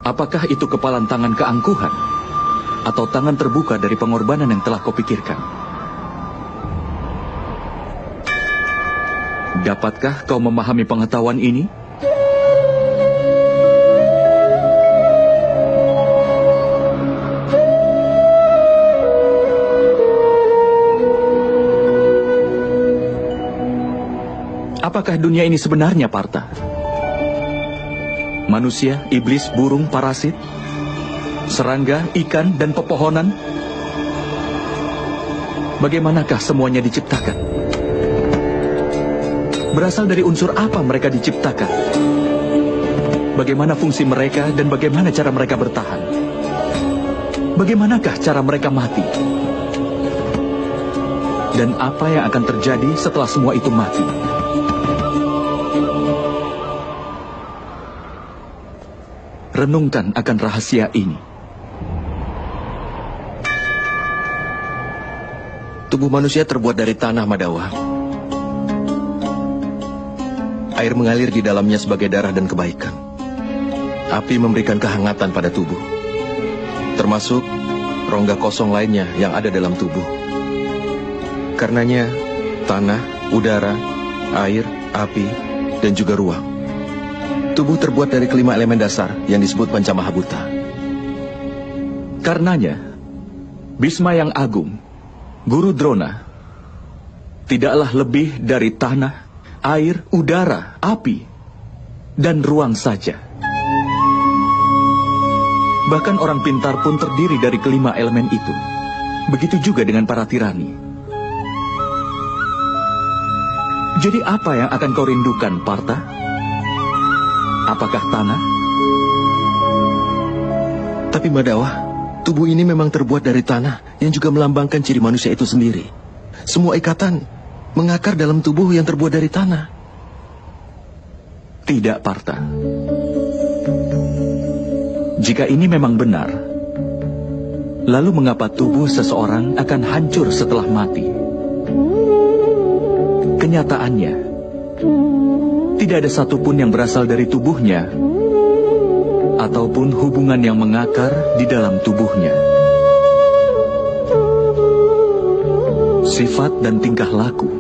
Apakah itu kepalan tangan keangkuhan? Atau tangan terbuka dari pengorbanan yang telah kau pikirkan? Dapatkah kau memahami pengetahuan ini? Apakah dunia ini sebenarnya, Partha? Manusia, iblis, burung, parasit, serangga, ikan, dan pepohonan? Bagaimanakah semuanya diciptakan? Berasal dari unsur apa mereka diciptakan? Bagaimana fungsi mereka dan bagaimana cara mereka bertahan? Bagaimanakah cara mereka mati? Dan apa yang akan terjadi setelah semua itu mati? Renungkan akan rahasia ini. Tubuh manusia terbuat dari tanah, Madawa. Air mengalir di dalamnya sebagai darah dan kebaikan. Api memberikan kehangatan pada tubuh, termasuk rongga kosong lainnya yang ada dalam tubuh. Karenanya, tanah, udara, air, api, dan juga ruang. Tubuh terbuat dari kelima elemen dasar yang disebut Pancamahabhuta. Karenanya, Bhisma yang agung, Guru Drona, tidaklah lebih dari tanah, air, udara, api, dan ruang saja. Bahkan orang pintar pun terdiri dari kelima elemen itu. Begitu juga dengan para tirani. Jadi apa yang akan kau rindukan, Partha? Apakah tanah? Tapi Madawa, tubuh ini memang terbuat dari tanah yang juga melambangkan ciri manusia itu sendiri. Semua ikatan mengakar dalam tubuh yang terbuat dari tanah. Tidak, Partha. Jika ini memang benar, lalu mengapa tubuh seseorang akan hancur setelah mati? Kenyataannya, tidak ada satupun yang berasal dari tubuhnya ataupun hubungan yang mengakar di dalam tubuhnya. Sifat dan tingkah laku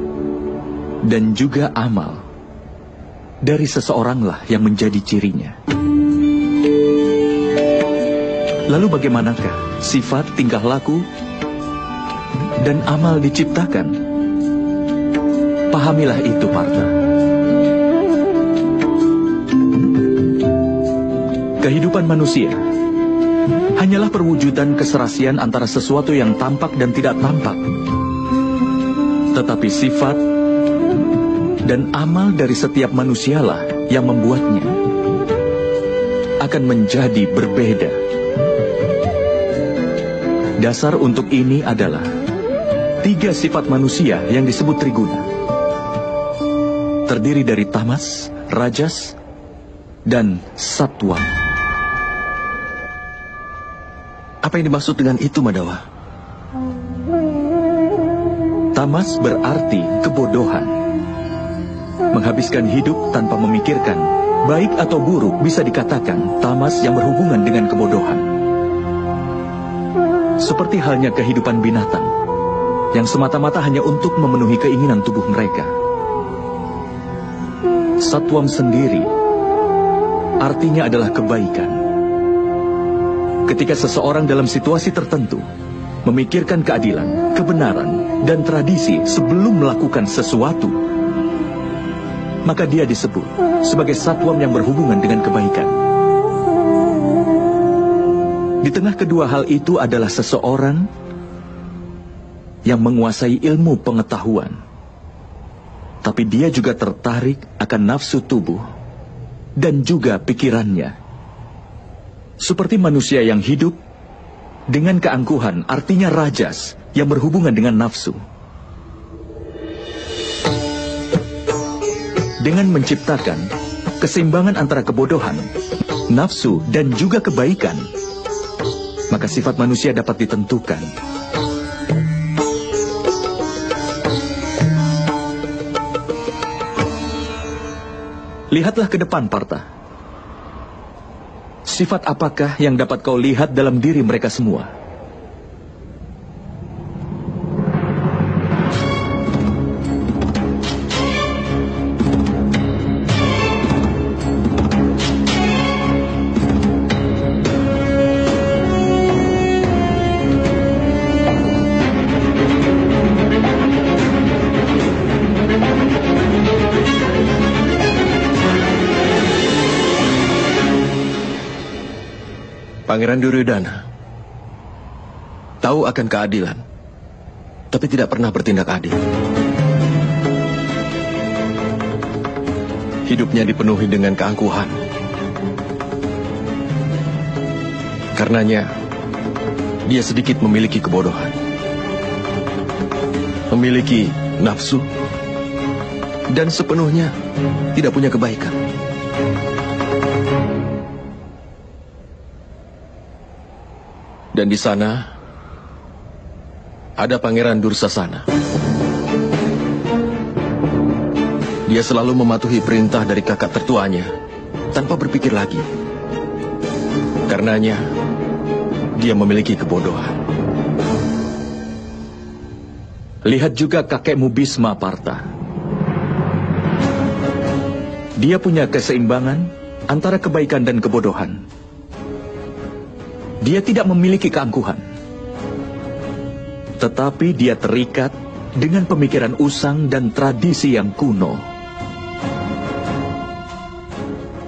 dan juga amal dari seseoranglah yang menjadi cirinya. Lalu bagaimanakah sifat, tingkah laku dan amal diciptakan? Pahamilah itu, Partha. Kehidupan manusia hanyalah perwujudan keserasian antara sesuatu yang tampak dan tidak tampak. Tetapi sifat dan amal dari setiap manusialah yang membuatnya akan menjadi berbeda. Dasar untuk ini adalah 3 sifat manusia yang disebut Triguna. Terdiri dari tamas, rajas, dan satwa. Apa yang dimaksud dengan itu, Madawa? Tamas berarti kebodohan. Menghabiskan hidup tanpa memikirkan, baik atau buruk bisa dikatakan tamas yang berhubungan dengan kebodohan. Seperti halnya kehidupan binatang, yang semata-mata hanya untuk memenuhi keinginan tubuh mereka. Satwam sendiri, artinya adalah kebaikan. Ketika seseorang dalam situasi tertentu memikirkan keadilan, kebenaran, dan tradisi sebelum melakukan sesuatu, maka dia disebut sebagai satwam yang berhubungan dengan kebaikan. Di tengah kedua hal itu adalah seseorang yang menguasai ilmu pengetahuan, tapi dia juga tertarik akan nafsu tubuh dan juga pikirannya. Seperti manusia yang hidup dengan keangkuhan, artinya rajas, yang berhubungan dengan nafsu. Dengan menciptakan keseimbangan antara kebodohan, nafsu, dan juga kebaikan, maka sifat manusia dapat ditentukan. Lihatlah ke depan, Partha. Sifat apakah yang dapat kau lihat dalam diri mereka semua? Pangeran Duryodhana tahu akan keadilan, tapi tidak pernah bertindak adil. Hidupnya dipenuhi dengan keangkuhan. Karenanya, dia sedikit memiliki kebodohan. Memiliki nafsu, dan sepenuhnya tidak punya kebaikan. Dan di sana ada Pangeran Dursasana. Dia selalu mematuhi perintah dari kakak tertuanya tanpa berpikir lagi. Karenanya, dia memiliki kebodohan. Lihat juga kakekmu Bhisma, Partha. Dia punya keseimbangan antara kebaikan dan kebodohan. Dia tidak memiliki keangkuhan. Tetapi dia terikat dengan pemikiran usang dan tradisi yang kuno.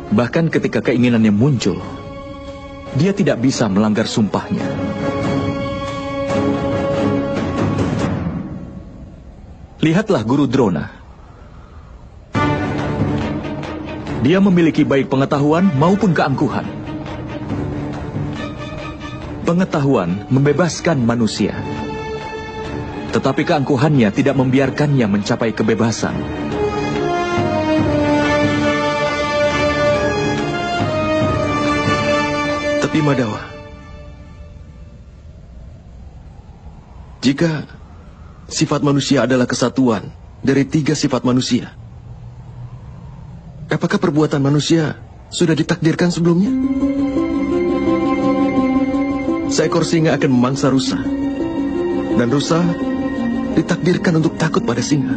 Bahkan ketika keinginannya muncul, dia tidak bisa melanggar sumpahnya. Lihatlah Guru Drona. Dia memiliki baik pengetahuan maupun keangkuhan. Pengetahuan membebaskan manusia, tetapi keangkuhannya tidak membiarkannya mencapai kebebasan. Tapi Madhawa, jika sifat manusia adalah kesatuan dari 3 sifat manusia, apakah perbuatan manusia sudah ditakdirkan sebelumnya? Seekor singa akan memangsa rusa, dan rusa ditakdirkan untuk takut pada singa.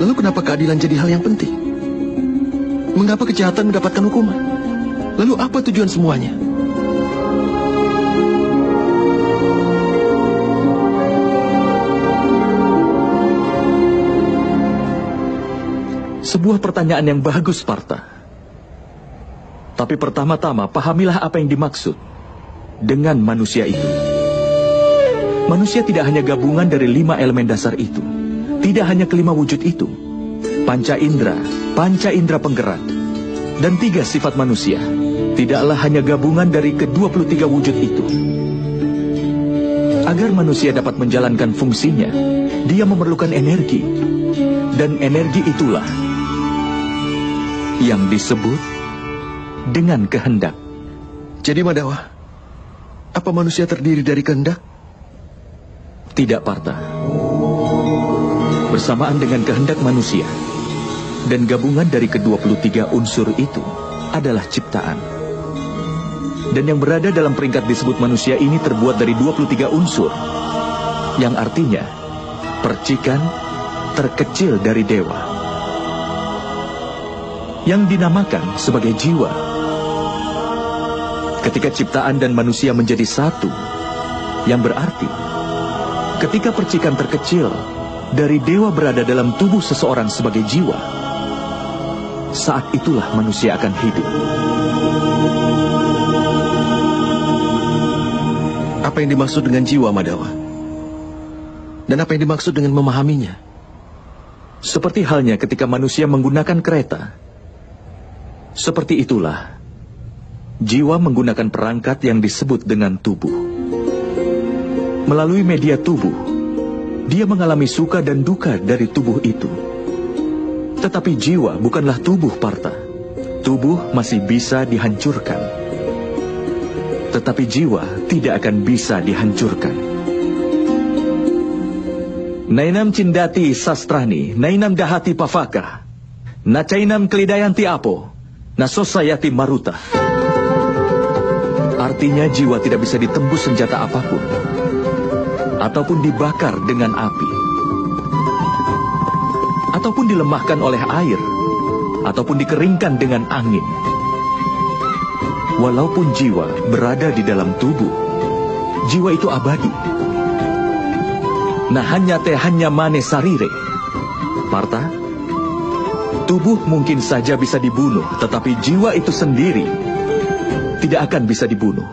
Lalu kenapa keadilan jadi hal yang penting? Mengapa kejahatan mendapatkan hukuman? Lalu apa tujuan semuanya? Sebuah pertanyaan yang bagus, Partha. Tapi pertama-tama pahamilah apa yang dimaksud dengan manusia itu. Manusia tidak hanya gabungan dari 5 elemen dasar itu. Tidak hanya kelima wujud itu. Panca indera penggerak, dan 3 sifat manusia. Tidaklah hanya gabungan dari ke-23 wujud itu. Agar manusia dapat menjalankan fungsinya, dia memerlukan energi. Dan energi itulah yang disebut dengan kehendak. Jadi Madhawa, apa manusia terdiri dari kehendak? Tidak, Partha. Bersamaan dengan kehendak manusia dan gabungan dari ke-23 unsur itu adalah ciptaan. Dan yang berada dalam peringkat disebut manusia ini terbuat dari 23 unsur, yang artinya percikan terkecil dari dewa, yang dinamakan sebagai jiwa. Ketika ciptaan dan manusia menjadi satu, yang berarti ketika percikan terkecil dari dewa berada dalam tubuh seseorang sebagai jiwa, saat itulah manusia akan hidup. Apa yang dimaksud dengan jiwa, Madhawa? Dan apa yang dimaksud dengan memahaminya? Seperti halnya ketika manusia menggunakan kereta. Seperti itulah jiwa menggunakan perangkat yang disebut dengan tubuh. Melalui media tubuh, dia mengalami suka dan duka dari tubuh itu. Tetapi jiwa bukanlah tubuh, Partha. Tubuh masih bisa dihancurkan. Tetapi jiwa tidak akan bisa dihancurkan. Nainam cindati sastrani, nainam dahati pavaka, nacainam kelidayanti apo, nasosayati maruta. artinya jiwa tidak bisa ditembus senjata apapun, ataupun dibakar dengan api, ataupun dilemahkan oleh air, ataupun dikeringkan dengan angin. Walaupun jiwa berada di dalam tubuh, jiwa itu abadi. Nah hanya mane sarire. Parta, tubuh mungkin saja bisa dibunuh, tetapi jiwa itu sendiri tidak akan bisa dibunuh.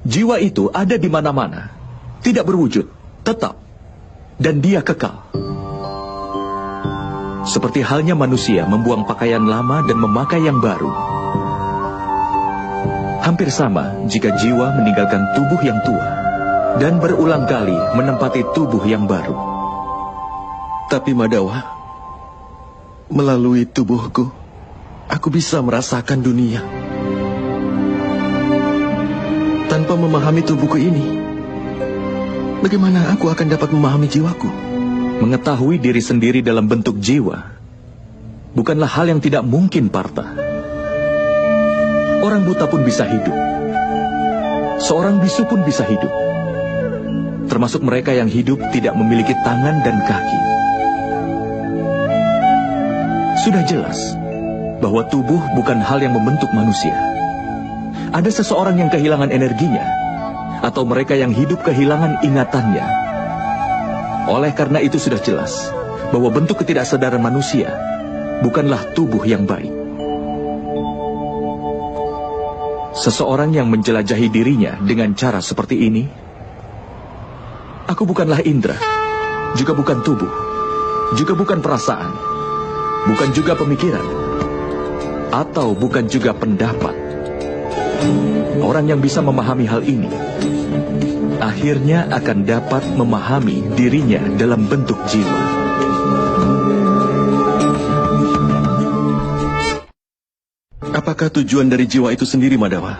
Jiwa itu ada di mana-mana, tidak berwujud, tetap, dan dia kekal. Seperti halnya manusia membuang pakaian lama dan memakai yang baru. Hampir sama jika jiwa meninggalkan tubuh yang tua dan berulang kali menempati tubuh yang baru. Tapi Madawa, melalui tubuhku, aku bisa merasakan dunia. Tanpa memahami tubuhku ini, bagaimana aku akan dapat memahami jiwaku? Mengetahui diri sendiri dalam bentuk jiwa bukanlah hal yang tidak mungkin, Parta. Orang buta pun bisa hidup. Seorang bisu pun bisa hidup. Termasuk mereka yang hidup tidak memiliki tangan dan kaki. Sudah jelas bahwa tubuh bukan hal yang membentuk manusia. Ada seseorang yang kehilangan energinya, atau mereka yang hidup kehilangan ingatannya. Oleh karena itu sudah jelas bahwa bentuk ketidaksadaran manusia bukanlah tubuh yang baik. Seseorang yang menjelajahi dirinya dengan cara seperti ini, aku bukanlah indera, juga bukan tubuh, juga bukan perasaan, bukan juga pemikiran, atau bukan juga pendapat. Orang yang bisa memahami hal ini, akhirnya akan dapat memahami dirinya dalam bentuk jiwa. Apakah tujuan dari jiwa itu sendiri, Madawa?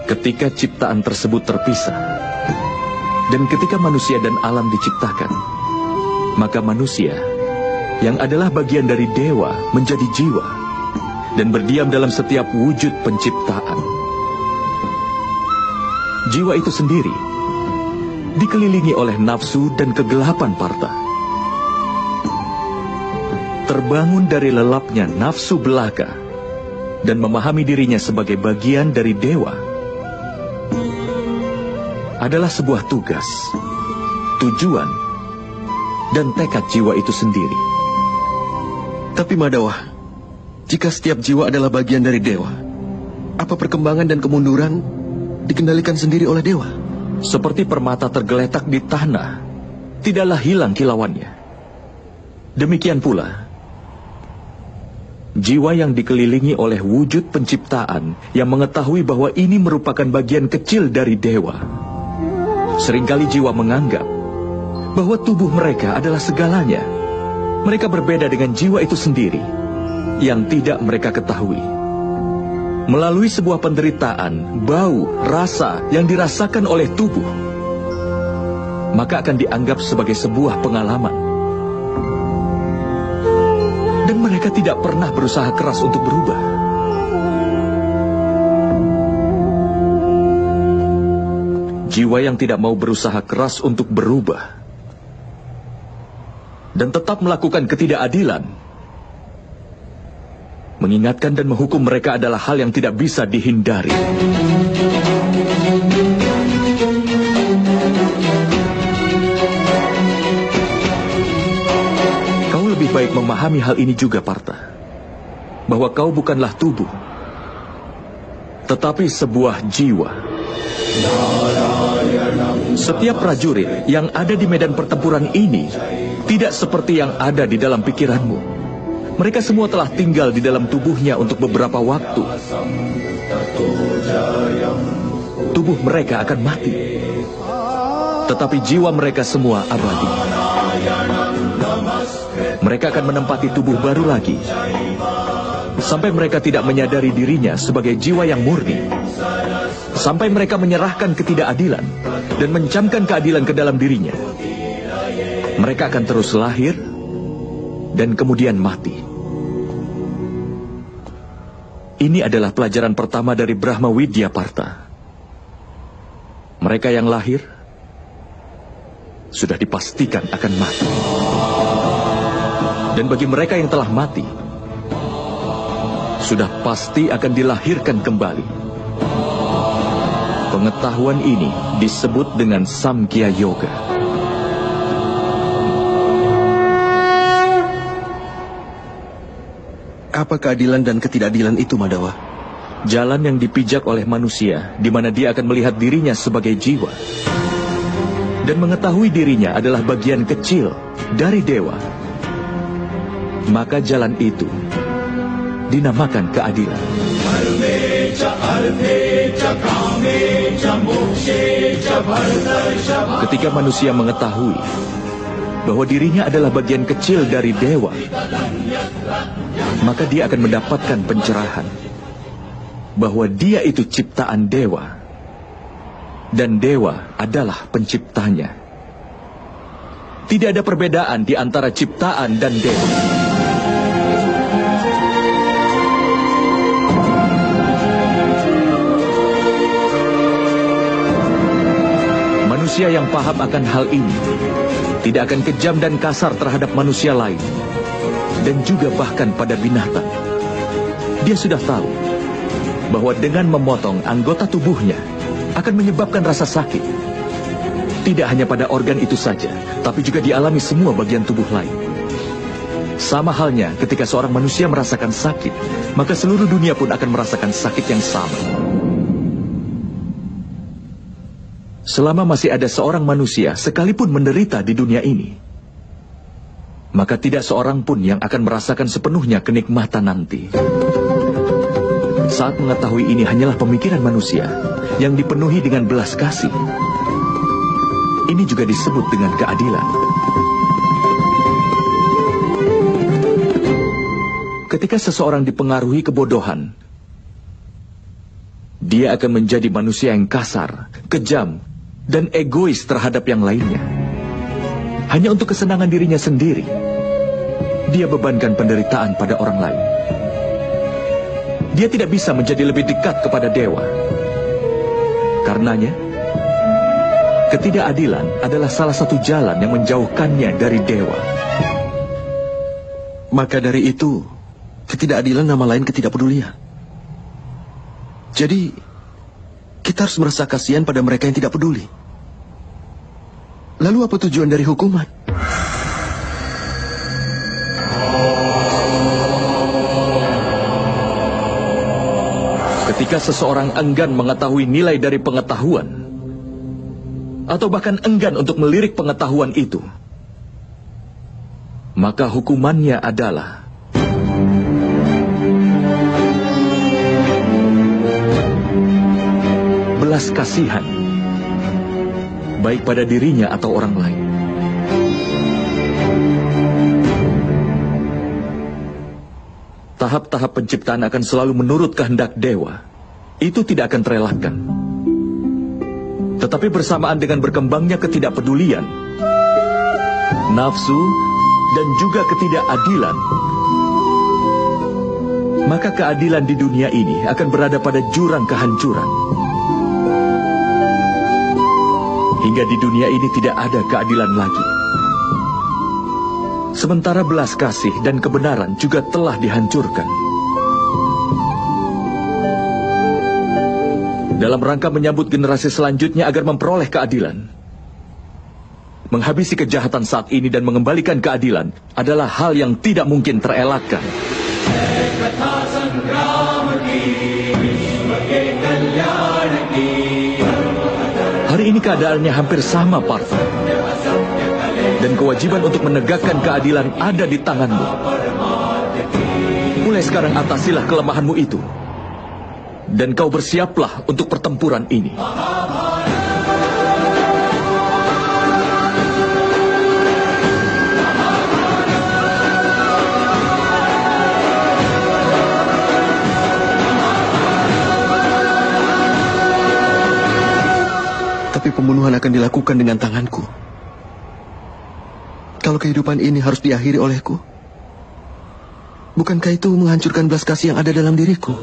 Ketika ciptaan tersebut terpisah, dan ketika manusia dan alam diciptakan, maka manusia, yang adalah bagian dari dewa, menjadi jiwa, dan berdiam dalam setiap wujud penciptaan. Jiwa itu sendiri dikelilingi oleh nafsu dan kegelapan, Parta. Terbangun dari lelapnya nafsu belaka dan memahami dirinya sebagai bagian dari dewa adalah sebuah tugas, tujuan, dan tekad jiwa itu sendiri. Tapi Madawa, jika setiap jiwa adalah bagian dari dewa, apa perkembangan dan kemunduran dikendalikan sendiri oleh dewa? Seperti permata tergeletak di tanah, tidaklah hilang kilauannya. Demikian pula jiwa yang dikelilingi oleh wujud penciptaan yang mengetahui bahwa ini merupakan bagian kecil dari dewa. Seringkali jiwa menganggap bahwa tubuh mereka adalah segalanya. Mereka berbeda dengan jiwa itu sendiri yang tidak mereka ketahui. Melalui sebuah penderitaan, bau, rasa yang dirasakan oleh tubuh, maka akan dianggap sebagai sebuah pengalaman. Dan mereka tidak pernah berusaha keras untuk berubah. Jiwa yang tidak mau berusaha keras untuk berubah dan tetap melakukan ketidakadilan, mengingatkan dan menghukum mereka adalah hal yang tidak bisa dihindari. Lebih baik memahami hal ini juga, Parta, bahwa kau bukanlah tubuh, tetapi sebuah jiwa. Setiap prajurit yang ada di medan pertempuran ini tidak seperti yang ada di dalam pikiranmu. Mereka semua telah tinggal di dalam tubuhnya untuk beberapa waktu. Tubuh mereka akan mati, tetapi jiwa mereka semua abadi. Mereka akan menempati tubuh baru lagi, sampai mereka tidak menyadari dirinya sebagai jiwa yang murni, sampai mereka menyerahkan ketidakadilan dan mencamkan keadilan ke dalam dirinya. Mereka akan terus lahir dan kemudian mati. Ini adalah pelajaran pertama dari Brahma Widya Partha. Mereka yang lahir sudah dipastikan akan mati. Dan bagi mereka yang telah mati, sudah pasti akan dilahirkan kembali. Pengetahuan ini disebut dengan Samkhya Yoga. Apa keadilan dan ketidakadilan itu, Madhawa? Jalan yang dipijak oleh manusia, di mana dia akan melihat dirinya sebagai jiwa. Dan mengetahui dirinya adalah bagian kecil dari dewa. Maka jalan itu dinamakan keadilan. Ketika manusia mengetahui bahwa dirinya adalah bagian kecil dari dewa, maka dia akan mendapatkan pencerahan bahwa dia itu ciptaan dewa, dan dewa adalah penciptanya. Tidak ada perbedaan di antara ciptaan dan dewa. Manusia yang paham akan hal ini tidak akan kejam dan kasar terhadap manusia lain, dan juga bahkan pada binatang. Dia sudah tahu bahwa dengan memotong anggota tubuhnya akan menyebabkan rasa sakit. Tidak hanya pada organ itu saja, tapi juga dialami semua bagian tubuh lain. Sama halnya ketika seorang manusia merasakan sakit, maka seluruh dunia pun akan merasakan sakit yang sama. Selama masih ada seorang manusia sekalipun menderita di dunia ini, maka tidak seorang pun yang akan merasakan sepenuhnya kenikmatan nanti. Saat mengetahui ini hanyalah pemikiran manusia yang dipenuhi dengan belas kasih. Ini juga disebut dengan keadilan. Ketika seseorang dipengaruhi kebodohan, dia akan menjadi manusia yang kasar, kejam, dan egois terhadap yang lainnya. Hanya untuk kesenangan dirinya sendiri, dia bebankan penderitaan pada orang lain. Dia tidak bisa menjadi lebih dekat kepada dewa. Karenanya, ketidakadilan adalah salah satu jalan yang menjauhkannya dari dewa. Maka dari itu, ketidakadilan nama lain ketidakpedulian. Jadi, kita harus merasa kasihan pada mereka yang tidak peduli. Lalu apa tujuan dari hukuman? Ketika seseorang enggan mengetahui nilai dari pengetahuan, atau bahkan enggan untuk melirik pengetahuan itu, maka hukumannya adalah belas kasihan, baik pada dirinya atau orang lain. Tahap-tahap penciptaan akan selalu menurut kehendak dewa. Itu tidak akan terelakkan. Tetapi bersamaan dengan berkembangnya ketidakpedulian, nafsu, dan juga ketidakadilan, maka keadilan di dunia ini akan berada pada jurang kehancuran. Hingga di dunia ini tidak ada keadilan lagi. Sementara belas kasih dan kebenaran juga telah dihancurkan. Dalam rangka menyambut generasi selanjutnya agar memperoleh keadilan, menghabisi kejahatan saat ini dan mengembalikan keadilan adalah hal yang tidak mungkin terelakkan. Hari ini keadaannya hampir sama, Partha. Dan kewajiban untuk menegakkan keadilan ada di tanganmu. Mulai sekarang atasilah kelemahanmu itu. Dan kau bersiaplah untuk pertempuran ini. Tapi pembunuhan akan dilakukan dengan tanganku. Kalau kehidupan ini harus diakhiri olehku, bukankah itu menghancurkan belas kasih yang ada dalam diriku?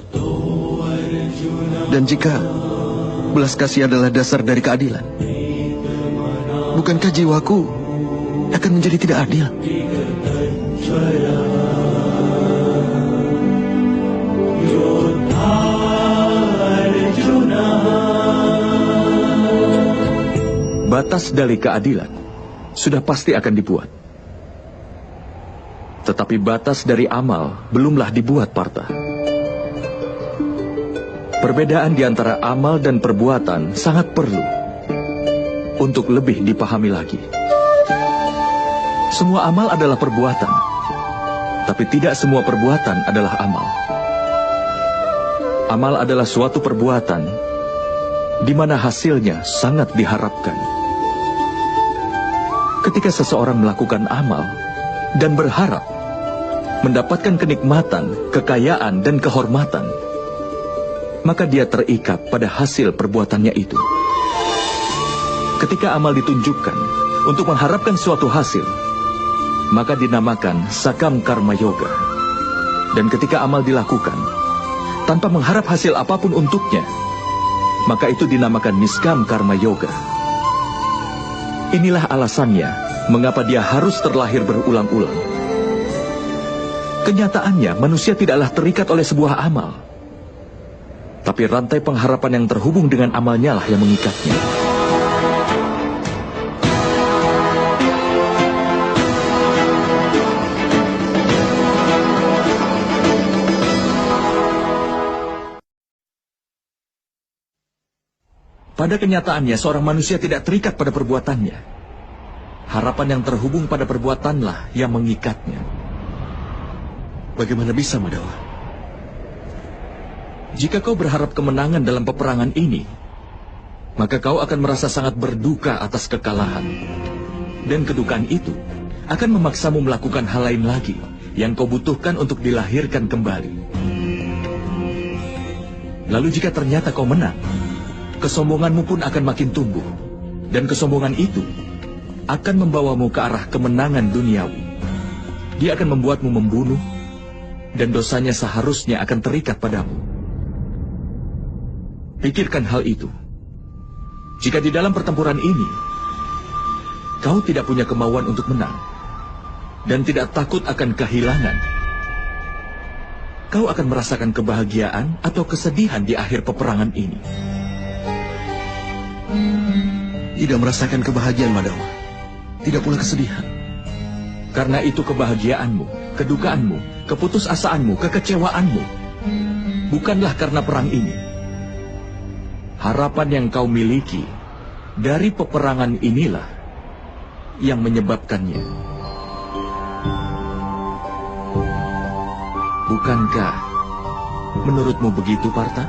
Dan jika belas kasih adalah dasar dari keadilan, bukankah jiwaku akan menjadi tidak adil? Batas dari keadilan sudah pasti akan dibuat. Tetapi batas dari amal belumlah dibuat, Partha. Perbedaan di antara amal dan perbuatan sangat perlu untuk lebih dipahami lagi. Semua amal adalah perbuatan, tapi tidak semua perbuatan adalah amal. Amal adalah suatu perbuatan di mana hasilnya sangat diharapkan. Ketika seseorang melakukan amal dan berharap mendapatkan kenikmatan, kekayaan, dan kehormatan, maka dia terikat pada hasil perbuatannya itu. Ketika amal ditunjukkan untuk mengharapkan suatu hasil, maka dinamakan sakam karma yoga. Dan ketika amal dilakukan tanpa mengharap hasil apapun untuknya, maka itu dinamakan niskam karma yoga. Inilah alasannya mengapa dia harus terlahir berulang-ulang. Kenyataannya manusia tidaklah terikat oleh sebuah amal, tapi rantai pengharapan yang terhubung dengan amalnya lah yang mengikatnya. Pada kenyataannya, seorang manusia tidak terikat pada perbuatannya. Harapan yang terhubung pada perbuatanlah yang mengikatnya. Bagaimana bisa, Madawa? Jika kau berharap kemenangan dalam peperangan ini, maka kau akan merasa sangat berduka atas kekalahan. Dan kedukaan itu akan memaksamu melakukan hal lain lagi yang kau butuhkan untuk dilahirkan kembali. Lalu jika ternyata kau menang, kesombonganmu pun akan makin tumbuh. Dan kesombongan itu akan membawamu ke arah kemenangan duniawi. Dia akan membuatmu membunuh, dan dosanya seharusnya akan terikat padamu. Pikirkan hal itu. Jika di dalam pertempuran ini, kau tidak punya kemauan untuk menang, dan tidak takut akan kehilangan, kau akan merasakan kebahagiaan atau kesedihan di akhir peperangan ini. Tidak merasakan kebahagiaan, Madawa. Tidak pula kesedihan. Karena itu kebahagiaanmu, kedukaanmu, keputusasaanmu, kekecewaanmu bukanlah karena perang ini. Harapan yang kau miliki dari peperangan inilah yang menyebabkannya. Bukankah menurutmu begitu, Partha?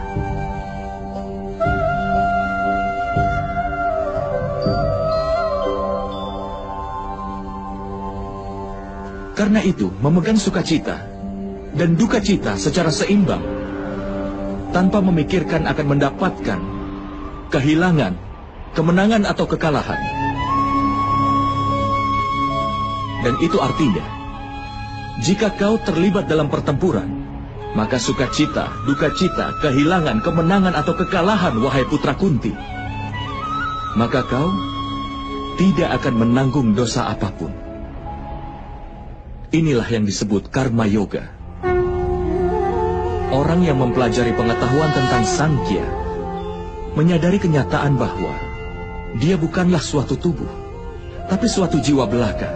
Karena itu, memegang sukacita dan duka cita secara seimbang, tanpa memikirkan akan mendapatkan kehilangan, kemenangan atau kekalahan. Dan itu artinya, jika kau terlibat dalam pertempuran, maka sukacita, duka cita, kehilangan, kemenangan atau kekalahan, wahai putra Kunti, maka kau tidak akan menanggung dosa apapun. Inilah yang disebut karma yoga. Orang yang mempelajari pengetahuan tentang Sankhya menyadari kenyataan bahwa dia bukanlah suatu tubuh, tapi suatu jiwa belaka.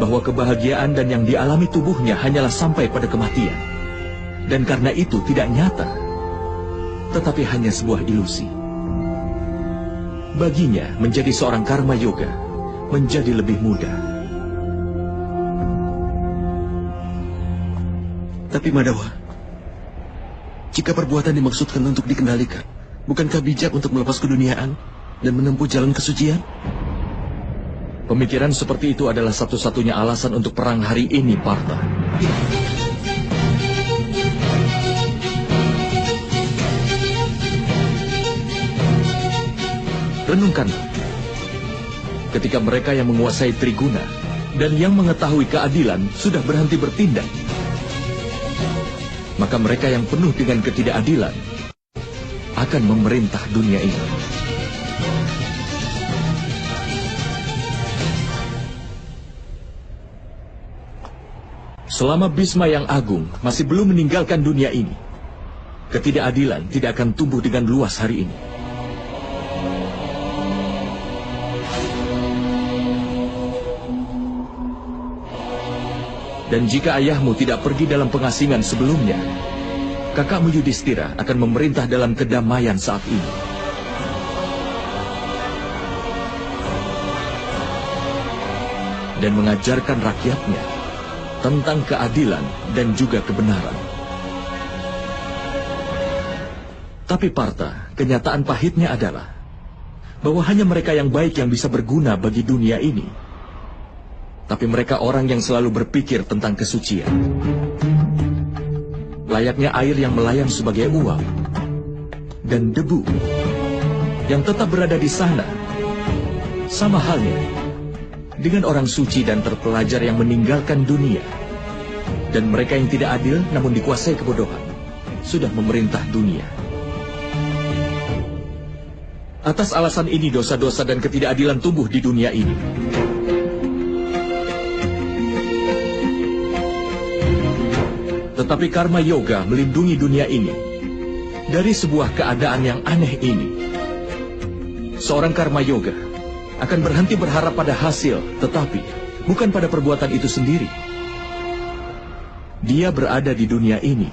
Bahwa kebahagiaan dan yang dialami tubuhnya hanyalah sampai pada kematian. Dan karena itu tidak nyata, tetapi hanya sebuah ilusi. Baginya menjadi seorang karma yoga menjadi lebih mudah. Tapi Madawa, jika perbuatan dimaksudkan untuk dikendalikan, bukankah bijak untuk melepas keduniaan dan menempuh jalan kesucian? Pemikiran seperti itu adalah satu-satunya alasan untuk perang hari ini, Partha. Renungkanlah. Ketika mereka yang menguasai Triguna dan yang mengetahui keadilan sudah berhenti bertindak, maka mereka yang penuh dengan ketidakadilan akan memerintah dunia ini. Selama Bhisma yang agung masih belum meninggalkan dunia ini, ketidakadilan tidak akan tumbuh dengan luas hari ini. Dan jika ayahmu tidak pergi dalam pengasingan sebelumnya, kakakmu Yudhistira akan memerintah dalam kedamaian saat ini. Dan mengajarkan rakyatnya tentang keadilan dan juga kebenaran. Tapi Partha, kenyataan pahitnya adalah bahwa hanya mereka yang baik yang bisa berguna bagi dunia ini. Tapi mereka orang yang selalu berpikir tentang kesucian. Layaknya air yang melayang sebagai uap dan debu yang tetap berada di sana. Sama halnya dengan orang suci dan terpelajar yang meninggalkan dunia. Dan mereka yang tidak adil namun dikuasai kebodohan sudah memerintah dunia. Atas alasan ini dosa-dosa dan ketidakadilan tumbuh di dunia ini. Tetapi karma yoga melindungi dunia ini dari sebuah keadaan yang aneh ini. Seorang karma yoga akan berhenti berharap pada hasil, tetapi bukan pada perbuatan itu sendiri. Dia berada di dunia ini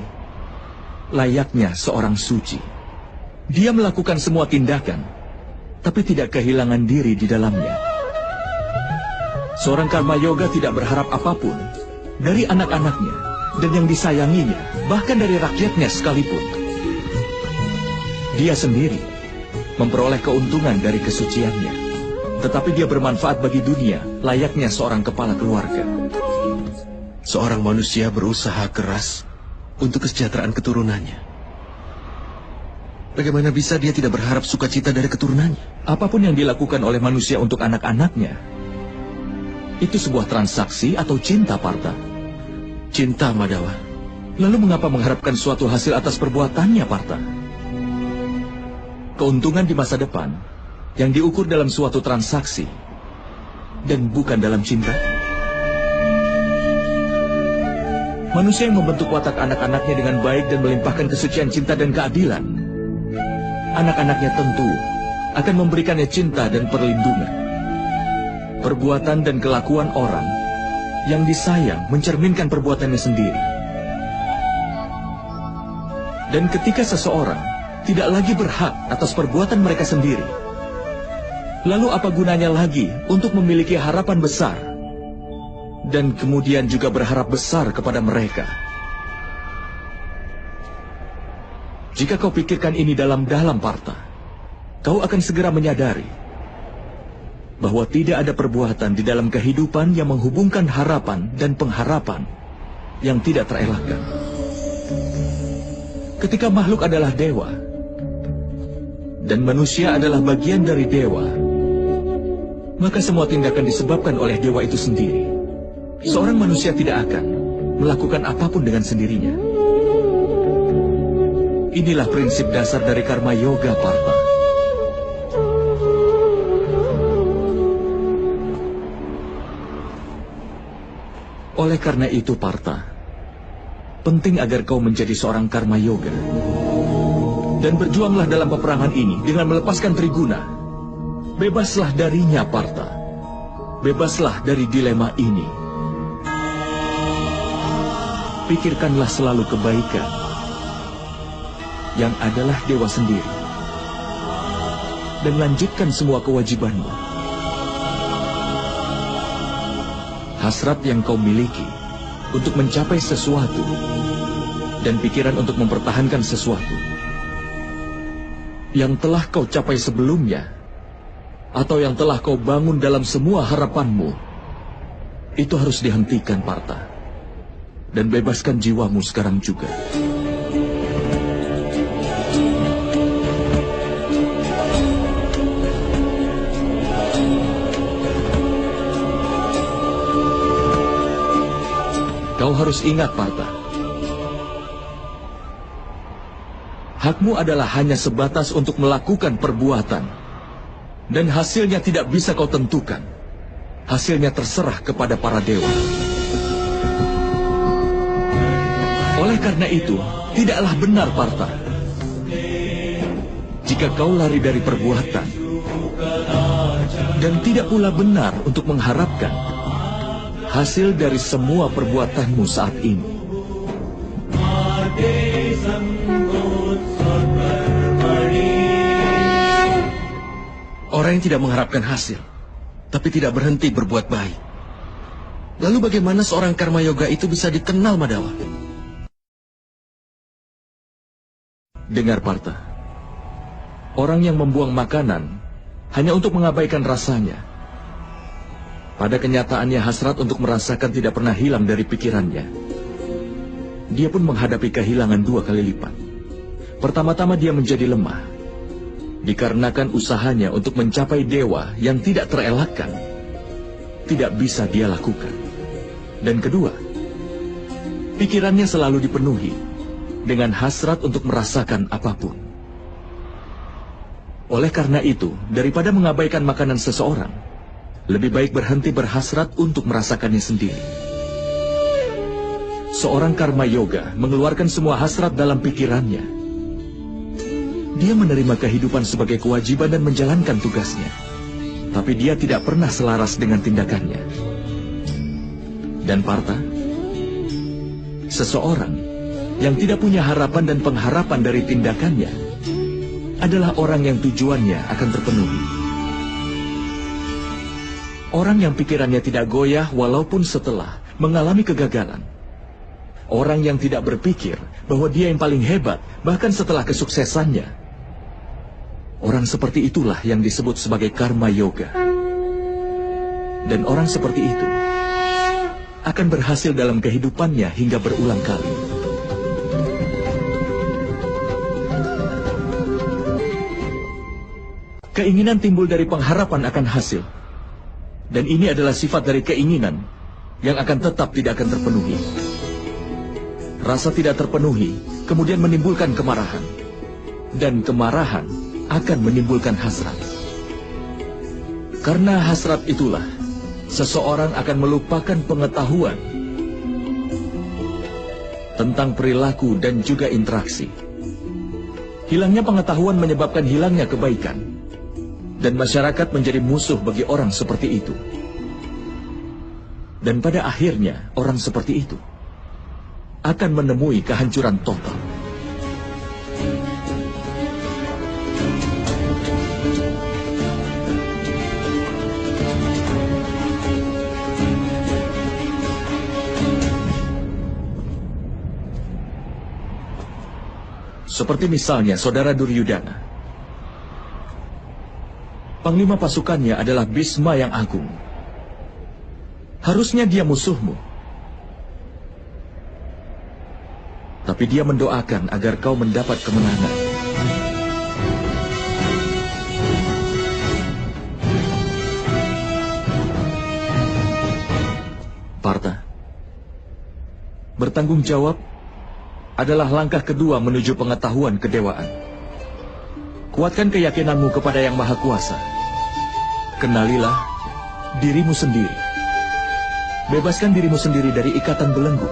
layaknya seorang suci. Dia melakukan semua tindakan, tapi tidak kehilangan diri di dalamnya. Seorang karma yoga tidak berharap apapun dari anak-anaknya dan yang disayanginya, bahkan dari rakyatnya sekalipun. Dia sendiri memperoleh keuntungan dari kesuciannya, tetapi dia bermanfaat bagi dunia layaknya seorang kepala keluarga. Seorang manusia berusaha keras untuk kesejahteraan keturunannya. Bagaimana bisa dia tidak berharap sukacita dari keturunannya? Apapun yang dilakukan oleh manusia untuk anak-anaknya, itu sebuah transaksi atau cinta, Partha. Cinta, Madhawa. Lalu mengapa mengharapkan suatu hasil atas perbuatannya, Partha? Keuntungan di masa depan yang diukur dalam suatu transaksi dan bukan dalam cinta. Manusia yang membentuk watak anak-anaknya dengan baik dan melimpahkan kesucian cinta dan keadilan, anak-anaknya tentu akan memberikannya cinta dan perlindungan. Perbuatan dan kelakuan orang yang disayang mencerminkan perbuatannya sendiri. Dan ketika seseorang tidak lagi berhak atas perbuatan mereka sendiri, lalu apa gunanya lagi untuk memiliki harapan besar dan kemudian juga berharap besar kepada mereka? Jika kau pikirkan ini dalam-dalam, Partha, kau akan segera menyadari bahwa tidak ada perbuatan di dalam kehidupan yang menghubungkan harapan dan pengharapan yang tidak terelakkan. Ketika makhluk adalah dewa dan manusia adalah bagian dari dewa, maka semua tindakan disebabkan oleh dewa itu sendiri. Seorang manusia tidak akan melakukan apapun dengan sendirinya. Inilah prinsip dasar dari karma yoga, Partha. Oleh karena itu, Partha, penting agar kau menjadi seorang karma yoga. Dan berjuanglah dalam peperangan ini dengan melepaskan Triguna. Bebaslah darinya, Partha. Bebaslah dari dilema ini. Pikirkanlah selalu kebaikan yang adalah dewa sendiri. Dan lanjutkan semua kewajibanmu. Hasrat yang kau miliki untuk mencapai sesuatu dan pikiran untuk mempertahankan sesuatu yang telah kau capai sebelumnya atau yang telah kau bangun dalam semua harapanmu, itu harus dihentikan, Partha. Dan bebaskan jiwamu sekarang juga. Kau harus ingat, Partha. Hakmu adalah hanya sebatas untuk melakukan perbuatan. Dan hasilnya tidak bisa kau tentukan. Hasilnya terserah kepada para dewa. Oleh karena itu, tidaklah benar, Partha, jika kau lari dari perbuatan. Dan tidak pula benar untuk mengharapkan hasil dari semua perbuatanmu saat ini. Orang yang tidak mengharapkan hasil, tapi tidak berhenti berbuat baik. Lalu bagaimana seorang karma yoga itu bisa dikenal, Madawa? Dengar, Partha. Orang yang membuang makanan hanya untuk mengabaikan rasanya. Pada kenyataannya hasrat untuk merasakan tidak pernah hilang dari pikirannya. Dia pun menghadapi kehilangan 2 kali lipat. Pertama-tama dia menjadi lemah, dikarenakan usahanya untuk mencapai dewa yang tidak terelakkan, tidak bisa dia lakukan. Dan kedua, pikirannya selalu dipenuhi dengan hasrat untuk merasakan apapun. Oleh karena itu, daripada mengabaikan makanan seseorang, lebih baik berhenti berhasrat untuk merasakannya sendiri. Seorang karma yoga mengeluarkan semua hasrat dalam pikirannya. Dia menerima kehidupan sebagai kewajiban dan menjalankan tugasnya. Tapi dia tidak pernah selaras dengan tindakannya. Dan Partha, seseorang yang tidak punya harapan dan pengharapan dari tindakannya adalah orang yang tujuannya akan terpenuhi. Orang yang pikirannya tidak goyah walaupun setelah mengalami kegagalan. Orang yang tidak berpikir bahwa dia yang paling hebat bahkan setelah kesuksesannya. Orang seperti itulah yang disebut sebagai karma yoga. Dan orang seperti itu akan berhasil dalam kehidupannya hingga berulang kali. Keinginan timbul dari pengharapan akan hasil. Dan ini adalah sifat dari keinginan yang akan tetap tidak akan terpenuhi. Rasa tidak terpenuhi kemudian menimbulkan kemarahan. Dan kemarahan akan menimbulkan hasrat. Karena hasrat itulah, seseorang akan melupakan pengetahuan tentang perilaku dan juga interaksi. Hilangnya pengetahuan menyebabkan hilangnya kebaikan. Dan masyarakat menjadi musuh bagi orang seperti itu. Dan pada akhirnya, orang seperti itu akan menemui kehancuran total. Seperti misalnya saudara Duryudana. Panglima pasukannya adalah Bhisma yang agung. Harusnya dia musuhmu. Tapi dia mendoakan agar kau mendapat kemenangan. Partha, bertanggung jawab adalah langkah kedua menuju pengetahuan kedewaan. Kuatkan keyakinanmu kepada Yang Maha Kuasa. Kenalilah dirimu sendiri. Bebaskan dirimu sendiri dari ikatan belenggu.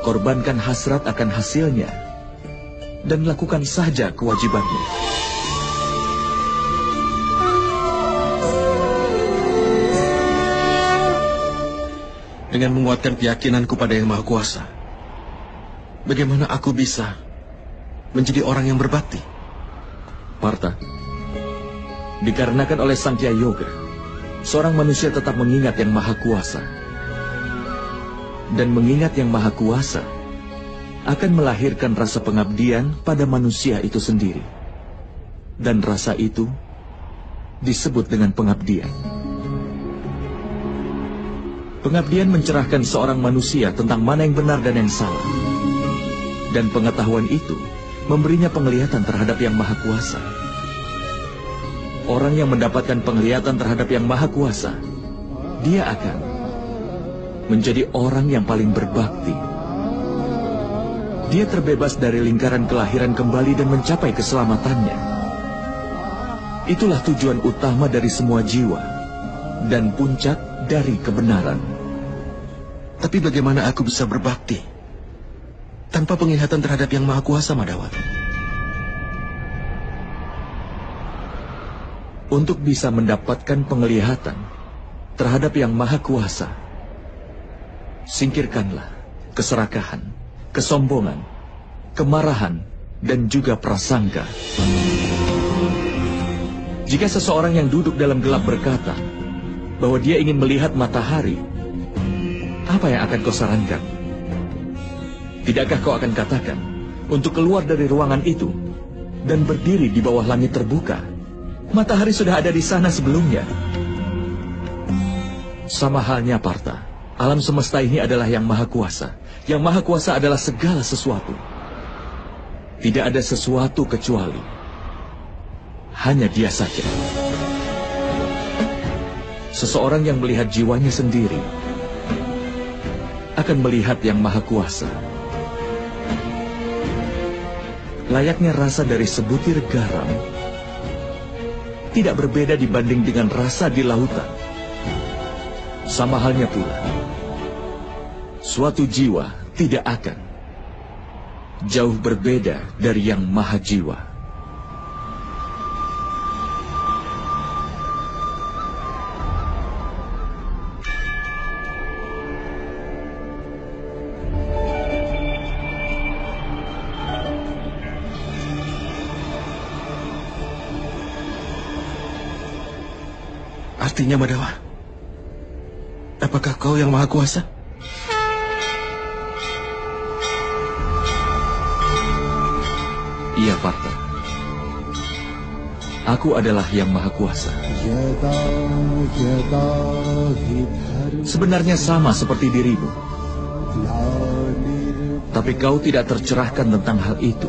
Korbankan hasrat akan hasilnya dan lakukan saja kewajibanmu. Dengan menguatkan keyakinanku pada Yang Maha Kuasa, bagaimana aku bisa menjadi orang yang berbakti? Partha, dikarenakan oleh Sankhya Yoga, seorang manusia tetap mengingat Yang Maha Kuasa. Dan mengingat Yang Maha Kuasa akan melahirkan rasa pengabdian pada manusia itu sendiri. Dan rasa itu disebut dengan pengabdian. Pengabdian mencerahkan seorang manusia tentang mana yang benar dan yang salah. Dan pengetahuan itu memberinya penglihatan terhadap Yang Maha Kuasa. Orang yang mendapatkan penglihatan terhadap Yang Maha Kuasa, dia akan menjadi orang yang paling berbakti. Dia terbebas dari lingkaran kelahiran kembali dan mencapai keselamatannya. Itulah tujuan utama dari semua jiwa dan puncak dari kebenaran. Tapi bagaimana aku bisa berbakti tanpa penglihatan terhadap Yang Maha Kuasa, Madawa? Untuk bisa mendapatkan penglihatan terhadap Yang Maha Kuasa, singkirkanlah keserakahan, kesombongan, kemarahan, dan juga prasangka. Jika seseorang yang duduk dalam gelap berkata bahwa dia ingin melihat matahari, apa yang akan kau sarankan? Tidakkah kau akan katakan untuk keluar dari ruangan itu dan berdiri di bawah langit terbuka? Matahari sudah ada di sana sebelumnya. Sama halnya, Partha. Alam semesta ini adalah Yang Maha Kuasa. Yang Maha Kuasa adalah segala sesuatu. Tidak ada sesuatu kecuali hanya Dia saja. Seseorang yang melihat jiwanya sendiri akan melihat Yang Maha Kuasa. Layaknya rasa dari sebutir garam tidak berbeda dibanding dengan rasa di lautan. Sama halnya pula, suatu jiwa tidak akan jauh berbeda dari Yang Maha Jiwa. Artinya, Madawa, apakah kau Yang Maha Kuasa? Iya, Partha. Aku adalah Yang Maha Kuasa. Sebenarnya sama seperti dirimu. Tapi kau tidak tercerahkan tentang hal itu.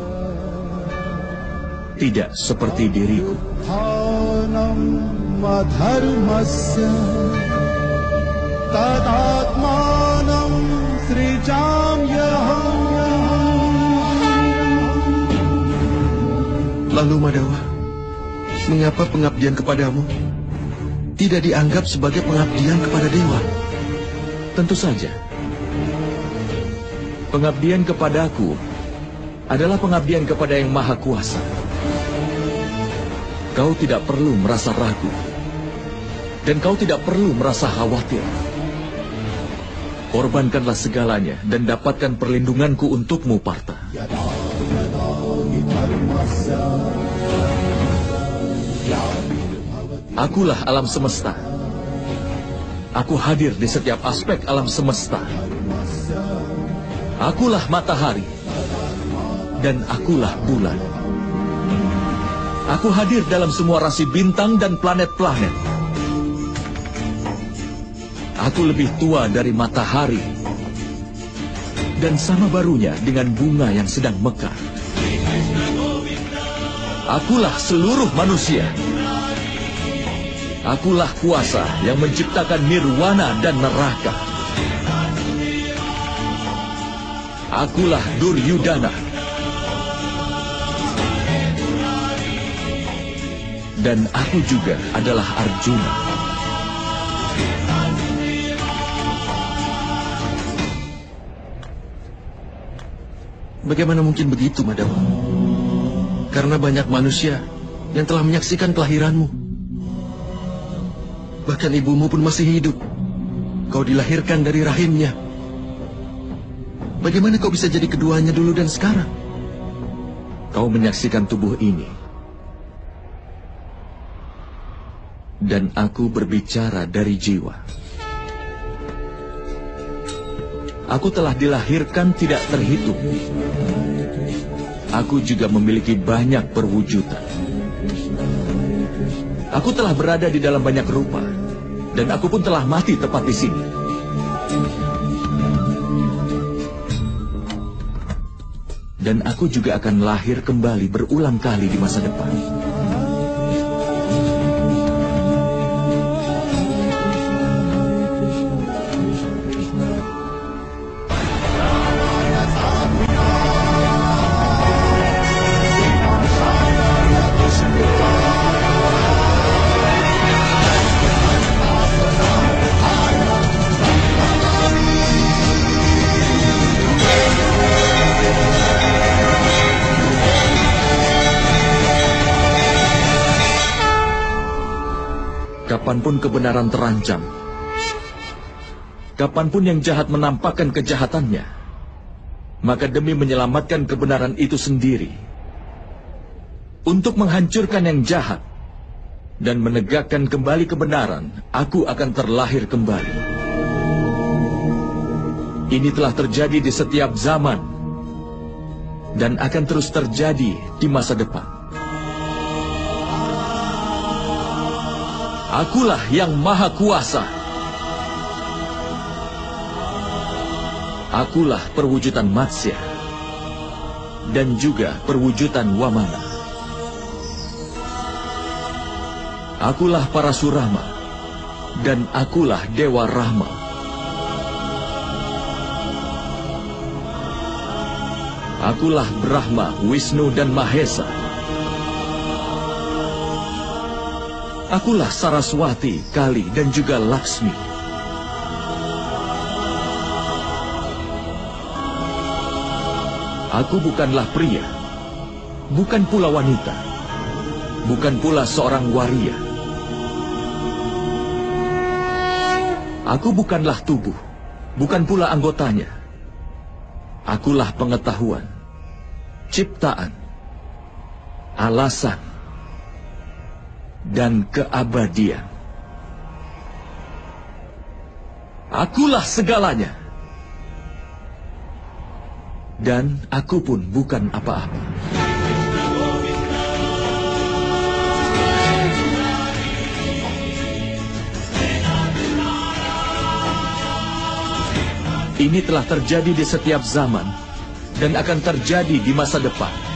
Tidak seperti diriku. Madharmasya tatatmanam srijamyaham. Lalu, Madawa, mengapa pengabdian kepadamu tidak dianggap sebagai pengabdian kepada dewa? Tentu saja. Pengabdian kepadaku adalah pengabdian kepada Yang Maha Kuasa. Kau tidak perlu merasa ragu, dan kau tidak perlu merasa khawatir. Korbankanlah segalanya dan dapatkan perlindunganku untukmu, Partha. Akulah alam semesta. Aku hadir di setiap aspek alam semesta. Akulah matahari, dan akulah bulan. Aku hadir dalam semua rasi bintang dan planet-planet. Aku lebih tua dari matahari, dan sama barunya dengan bunga yang sedang mekar. Akulah seluruh manusia. Akulah kuasa yang menciptakan nirwana dan neraka. Akulah Duryudana. Dan aku juga adalah Arjuna. Bagaimana mungkin begitu, Madawa? Karena banyak manusia yang telah menyaksikan kelahiranmu. Bahkan ibumu pun masih hidup. Kau dilahirkan dari rahimnya. Bagaimana kau bisa jadi keduanya dulu dan sekarang? Kau menyaksikan tubuh ini. Dan aku berbicara dari jiwa. Aku telah dilahirkan tidak terhitung. Aku juga memiliki banyak perwujudan. Aku telah berada di dalam banyak rupa. Dan aku pun telah mati tepat di sini. Dan aku juga akan lahir kembali berulang kali di masa depan. kapanpun kebenaran terancam, kapanpun yang jahat menampakkan kejahatannya, maka demi menyelamatkan kebenaran itu sendiri, untuk menghancurkan yang jahat dan menegakkan kembali kebenaran, aku akan terlahir kembali. Ini telah terjadi di setiap zaman dan akan terus terjadi di masa depan. Akulah yang maha kuasa. Akulah perwujudan Matsya dan juga perwujudan Wamana. Akulah Parasurama dan akulah Dewa Rahma. Akulah Brahma, Wisnu dan Mahesa. Akulah Saraswati, Kali dan juga Laksmi. Aku bukanlah pria, bukan pula wanita, bukan pula seorang waria. Aku bukanlah tubuh, bukan pula anggotanya. Akulah pengetahuan, ciptaan, alasan, dan keabadian. Akulah segalanya. Dan aku pun bukan apa-apa. Ini telah terjadi di setiap zaman dan akan terjadi di masa depan.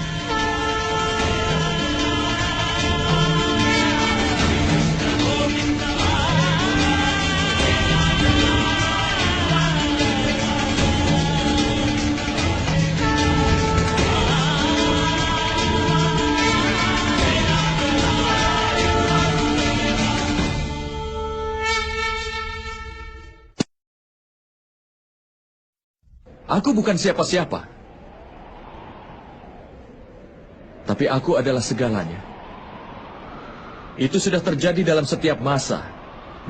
Aku bukan siapa-siapa, tapi aku adalah segalanya. Itu sudah terjadi dalam setiap masa,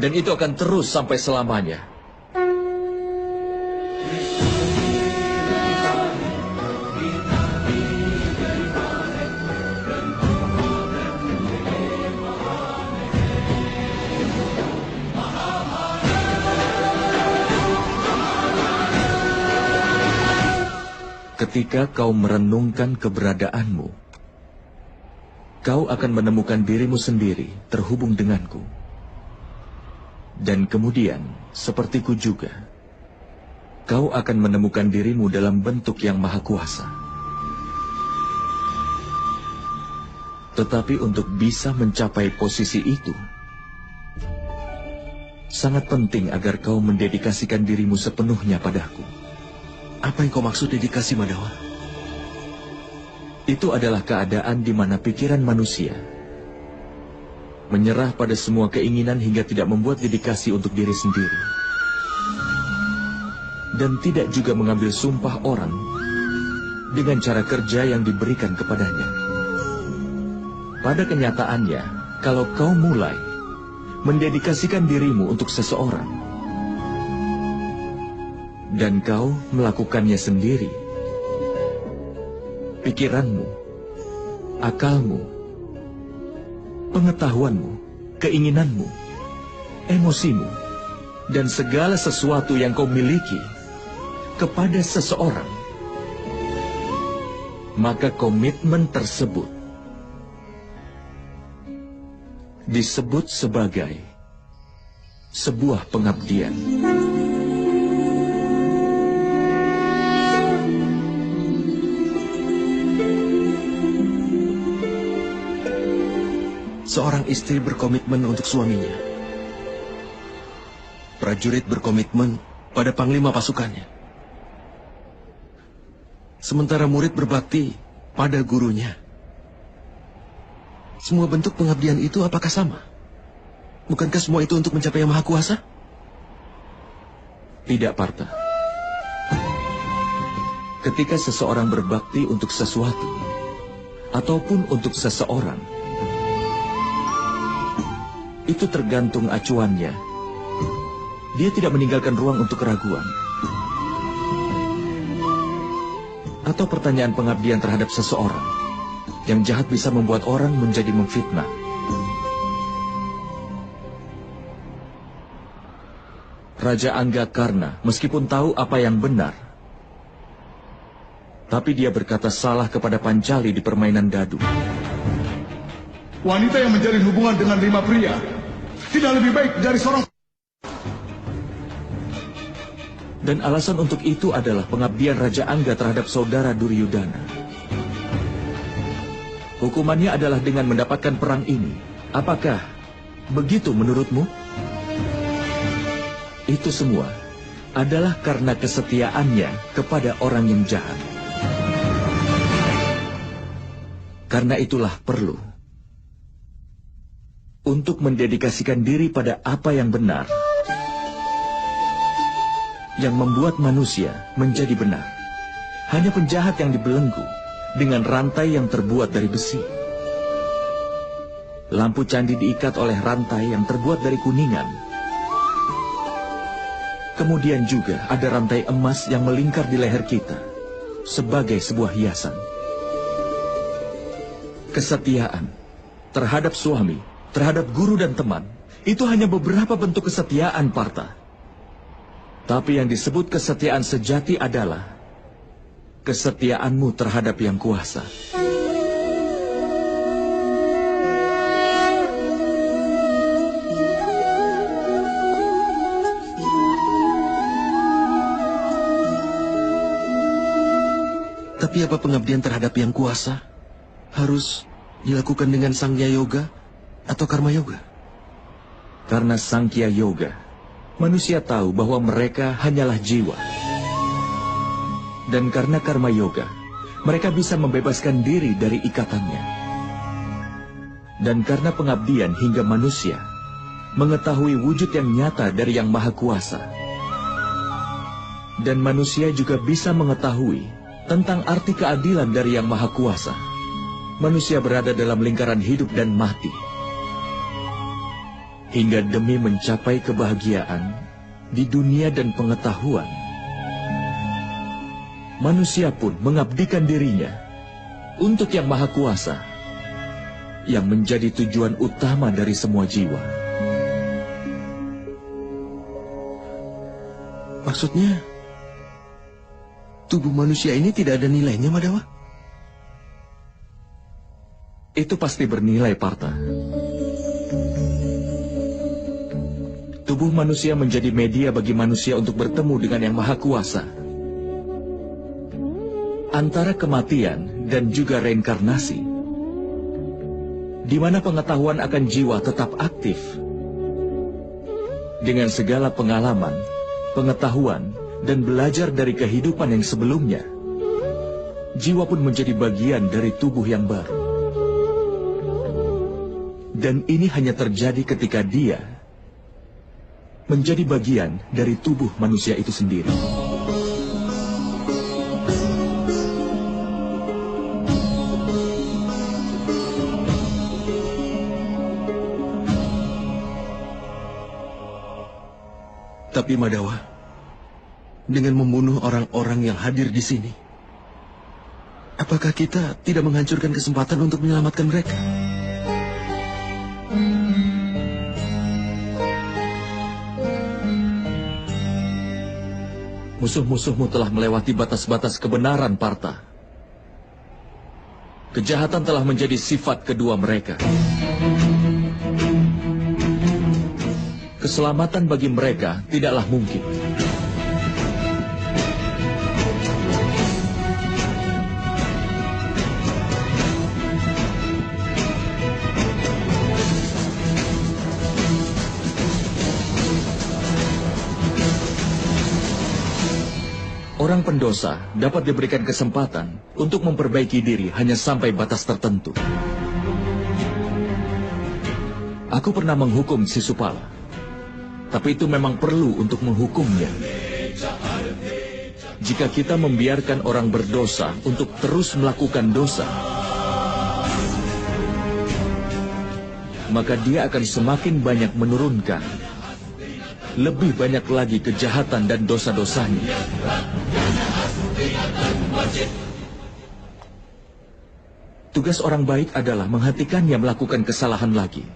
dan itu akan terus sampai selamanya. Ketika kau merenungkan keberadaanmu, kau akan menemukan dirimu sendiri terhubung denganku. Dan kemudian, sepertiku juga, kau akan menemukan dirimu dalam bentuk yang maha kuasa. Tetapi untuk bisa mencapai posisi itu, sangat penting agar kau mendedikasikan dirimu sepenuhnya padaku. Apa yang kau maksud dedikasi, Madawa? Itu adalah keadaan di mana pikiran manusia menyerah pada semua keinginan hingga tidak membuat dedikasi untuk diri sendiri. Dan tidak juga mengambil sumpah orang dengan cara kerja yang diberikan kepadanya. Pada kenyataannya, kalau kau mulai mendedikasikan dirimu untuk seseorang, dan kau melakukannya sendiri, pikiranmu, akalmu, pengetahuanmu, keinginanmu, emosimu, dan segala sesuatu yang kau miliki kepada seseorang, maka komitmen tersebut disebut sebagai sebuah pengabdian. Seorang istri berkomitmen untuk suaminya. Prajurit berkomitmen pada panglima pasukannya. Sementara murid berbakti pada gurunya. Semua bentuk pengabdian itu apakah sama? Bukankah semua itu untuk mencapai yang maha kuasa? Tidak, Partha. Ketika seseorang berbakti untuk sesuatu, ataupun untuk seseorang, itu tergantung acuannya. Dia tidak meninggalkan ruang untuk keraguan. Atau pertanyaan pengabdian terhadap seseorang. Yang jahat bisa membuat orang menjadi memfitnah. Raja Anggakarna meskipun tahu apa yang benar, tapi dia berkata salah kepada Pancali di permainan dadu. Wanita yang menjalin hubungan dengan 5 pria tidak lebih baik dari seorang. Dan alasan untuk itu adalah pengabdian Raja Angga terhadap saudara Duryudana. Hukumannya adalah dengan mendapatkan perang ini. Apakah begitu menurutmu? Itu semua adalah karena kesetiaannya kepada orang yang jahat. Karena itulah perlu untuk mendedikasikan diri pada apa yang benar, yang membuat manusia menjadi benar. Hanya penjahat yang dibelenggu dengan rantai yang terbuat dari besi. Lampu candi diikat oleh rantai yang terbuat dari kuningan. Kemudian juga ada rantai emas yang melingkar di leher kita sebagai sebuah hiasan. Kesetiaan terhadap suami, terhadap guru dan teman, itu hanya beberapa bentuk kesetiaan, Partha. Tapi yang disebut kesetiaan sejati adalah kesetiaanmu terhadap yang kuasa. Tapi apa pengabdian terhadap yang kuasa harus dilakukan dengan Sangya Yoga atau Karma Yoga? Karena Sankhya Yoga, manusia tahu bahwa mereka hanyalah jiwa. Dan karena Karma Yoga, mereka bisa membebaskan diri dari ikatannya. Dan karena pengabdian hingga manusia mengetahui wujud yang nyata dari Yang Maha Kuasa. Dan manusia juga bisa mengetahui tentang arti keadilan dari Yang Maha Kuasa. Manusia berada dalam lingkaran hidup dan mati. Hingga demi mencapai kebahagiaan di dunia dan pengetahuan, manusia pun mengabdikan dirinya untuk Yang Maha Kuasa, yang menjadi tujuan utama dari semua jiwa. Maksudnya, tubuh manusia ini tidak ada nilainya, Madawa? Itu pasti bernilai, Partha. Tubuh manusia menjadi media bagi manusia untuk bertemu dengan Yang Maha Kuasa. Antara kematian dan juga reinkarnasi, di mana pengetahuan akan jiwa tetap aktif. Dengan segala pengalaman, pengetahuan, dan belajar dari kehidupan yang sebelumnya, jiwa pun menjadi bagian dari tubuh yang baru. Dan ini hanya terjadi ketika dia menjadi bagian dari tubuh manusia itu sendiri. Tapi Madawa, dengan membunuh orang-orang yang hadir di sini, apakah kita tidak menghancurkan kesempatan untuk menyelamatkan mereka? Musuh-musuhmu telah melewati batas-batas kebenaran, Partha. Kejahatan telah menjadi sifat kedua mereka. Keselamatan bagi mereka tidaklah mungkin. Orang pendosa dapat diberikan kesempatan untuk memperbaiki diri hanya sampai batas tertentu. Aku pernah menghukum Sisupala, tapi itu memang perlu untuk menghukumnya. Jika kita membiarkan orang berdosa untuk terus melakukan dosa, maka dia akan semakin banyak menurunkan lebih banyak lagi kejahatan dan dosa-dosanya. Tugas orang baik adalah menghentikannya melakukan kesalahan lagi.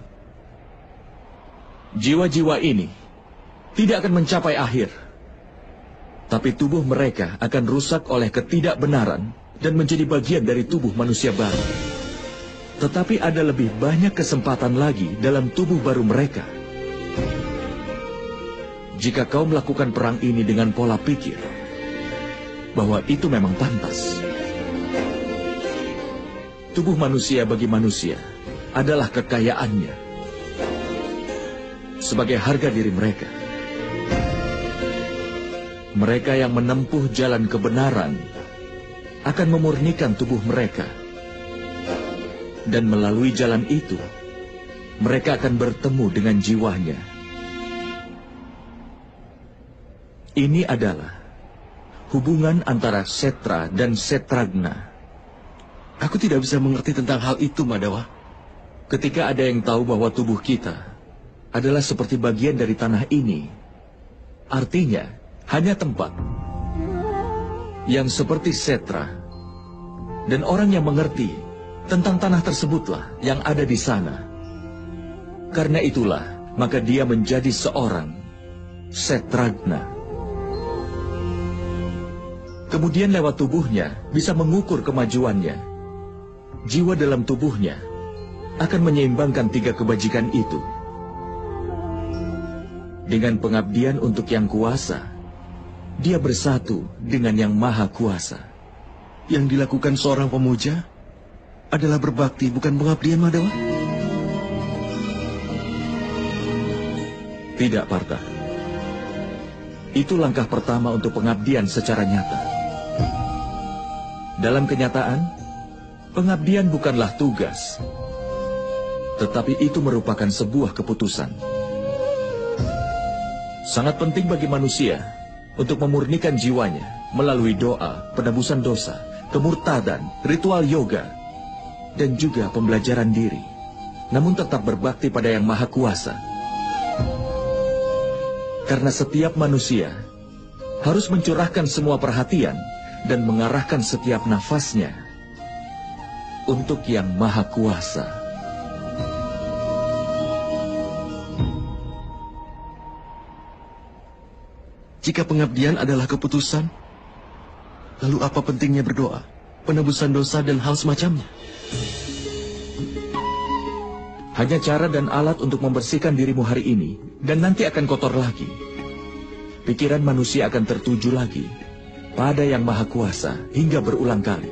Jiwa-jiwa ini tidak akan mencapai akhir, tapi tubuh mereka akan rusak oleh ketidakbenaran dan menjadi bagian dari tubuh manusia baru. Tetapi ada lebih banyak kesempatan lagi dalam tubuh baru mereka. Jika kau melakukan perang ini dengan pola pikir bahwa itu memang pantas. Tubuh manusia bagi manusia adalah kekayaannya sebagai harga diri mereka. Mereka yang menempuh jalan kebenaran akan memurnikan tubuh mereka. Dan melalui jalan itu, mereka akan bertemu dengan jiwanya. Ini adalah hubungan antara Setra dan Setragna. Aku tidak bisa mengerti tentang hal itu, Madawa. Ketika ada yang tahu bahwa tubuh kita adalah seperti bagian dari tanah ini, artinya hanya tempat yang seperti Setra, dan orang yang mengerti tentang tanah tersebutlah yang ada di sana. Karena itulah, maka dia menjadi seorang Setragna. Kemudian lewat tubuhnya bisa mengukur kemajuannya. Jiwa dalam tubuhnya akan menyeimbangkan 3 kebajikan itu. Dengan pengabdian untuk yang kuasa, dia bersatu dengan yang maha kuasa. Yang dilakukan seorang pemuja adalah berbakti, bukan pengabdian, Madawa? Tidak, Partha. Itu langkah pertama untuk pengabdian secara nyata. Dalam kenyataan, pengabdian bukanlah tugas, tetapi itu merupakan sebuah keputusan. Sangat penting bagi manusia untuk memurnikan jiwanya melalui doa, penebusan dosa, kemurtadan, ritual yoga, dan juga pembelajaran diri, namun tetap berbakti pada Yang Maha Kuasa. Karena setiap manusia harus mencurahkan semua perhatian dan mengarahkan setiap nafasnya untuk Yang Maha Kuasa. Jika pengabdian adalah keputusan, lalu apa pentingnya berdoa, penebusan dosa, dan hal semacamnya? Hanya cara dan alat untuk membersihkan dirimu hari ini, dan nanti akan kotor lagi. Pikiran manusia akan tertuju lagi pada Yang Maha Kuasa hingga berulang kali.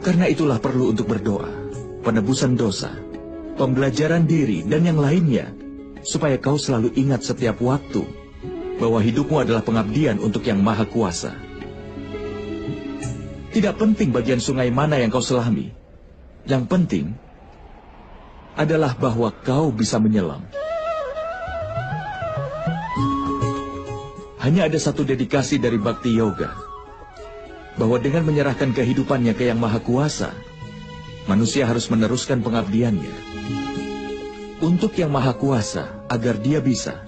Karena itulah perlu untuk berdoa, penebusan dosa, pembelajaran diri, dan yang lainnya, supaya kau selalu ingat setiap waktu bahwa hidupmu adalah pengabdian untuk Yang Maha Kuasa. Tidak penting bagian sungai mana yang kau selami. Yang penting adalah bahwa kau bisa menyelam. Hanya ada satu dedikasi dari Bhakti Yoga, bahwa dengan menyerahkan kehidupannya ke Yang Maha Kuasa, manusia harus meneruskan pengabdiannya untuk Yang Maha Kuasa agar dia bisa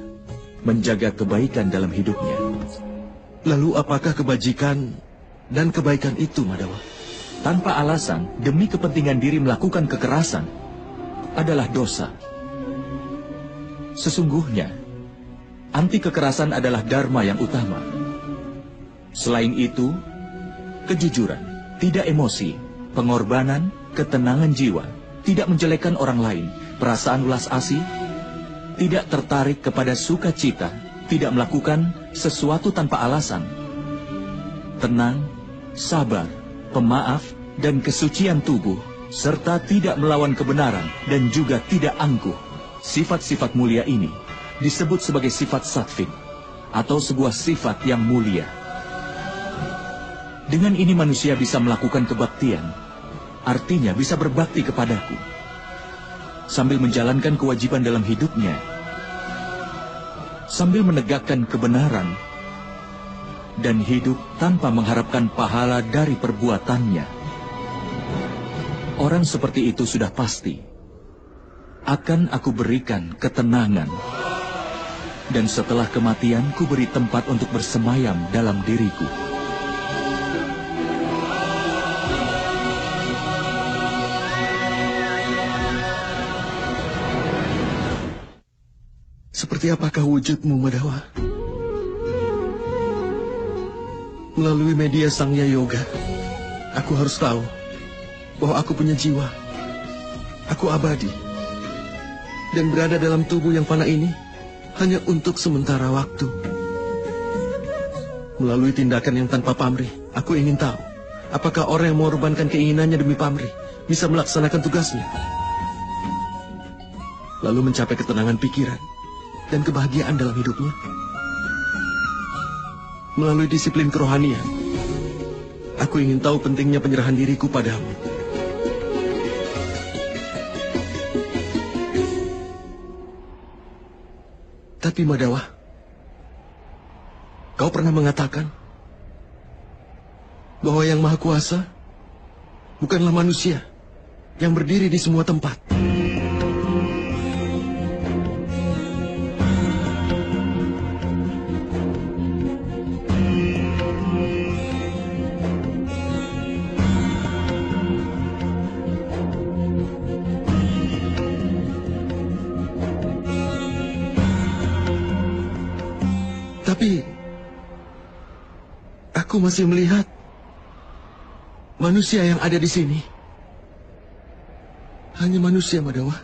menjaga kebaikan dalam hidupnya. Lalu apakah kebajikan dan kebaikan itu, Madawa? Tanpa alasan, demi kepentingan diri melakukan kekerasan adalah dosa. Sesungguhnya, anti kekerasan adalah dharma yang utama. Selain itu, kejujuran, tidak emosi, pengorbanan, ketenangan jiwa, tidak menjelekkan orang lain, perasaan ulas asih, tidak tertarik kepada sukacita, tidak melakukan sesuatu tanpa alasan, tenang, sabar, pemaaf, dan kesucian tubuh, serta tidak melawan kebenaran dan juga tidak angkuh. Sifat-sifat mulia ini disebut sebagai sifat sattvik, atau sebuah sifat yang mulia. Dengan ini manusia bisa melakukan kebaktian, artinya bisa berbakti kepadaku, sambil menjalankan kewajiban dalam hidupnya, sambil menegakkan kebenaran, dan hidup tanpa mengharapkan pahala dari perbuatannya. Orang seperti itu sudah pasti akan aku berikan ketenangan. Dan setelah kematian, ku beri tempat untuk bersemayam dalam diriku. Seperti apakah wujudmu, Madawa? Melalui media Sangya Yoga, aku harus tahu bahwa aku punya jiwa. Aku abadi. Dan berada dalam tubuh yang fana ini hanya untuk sementara waktu. Melalui tindakan yang tanpa pamrih, aku ingin tahu apakah orang yang mengorbankan keinginannya demi pamrih bisa melaksanakan tugasnya, lalu mencapai ketenangan pikiran dan kebahagiaan dalam hidupnya. Melalui disiplin kerohanian, aku ingin tahu pentingnya penyerahan diriku padamu. Tapi Madawa, kau pernah mengatakan bahwa Yang Maha Kuasa bukanlah manusia yang berdiri di semua tempat. Tapi aku masih melihat manusia yang ada di sini. Hanya manusia, Madawa.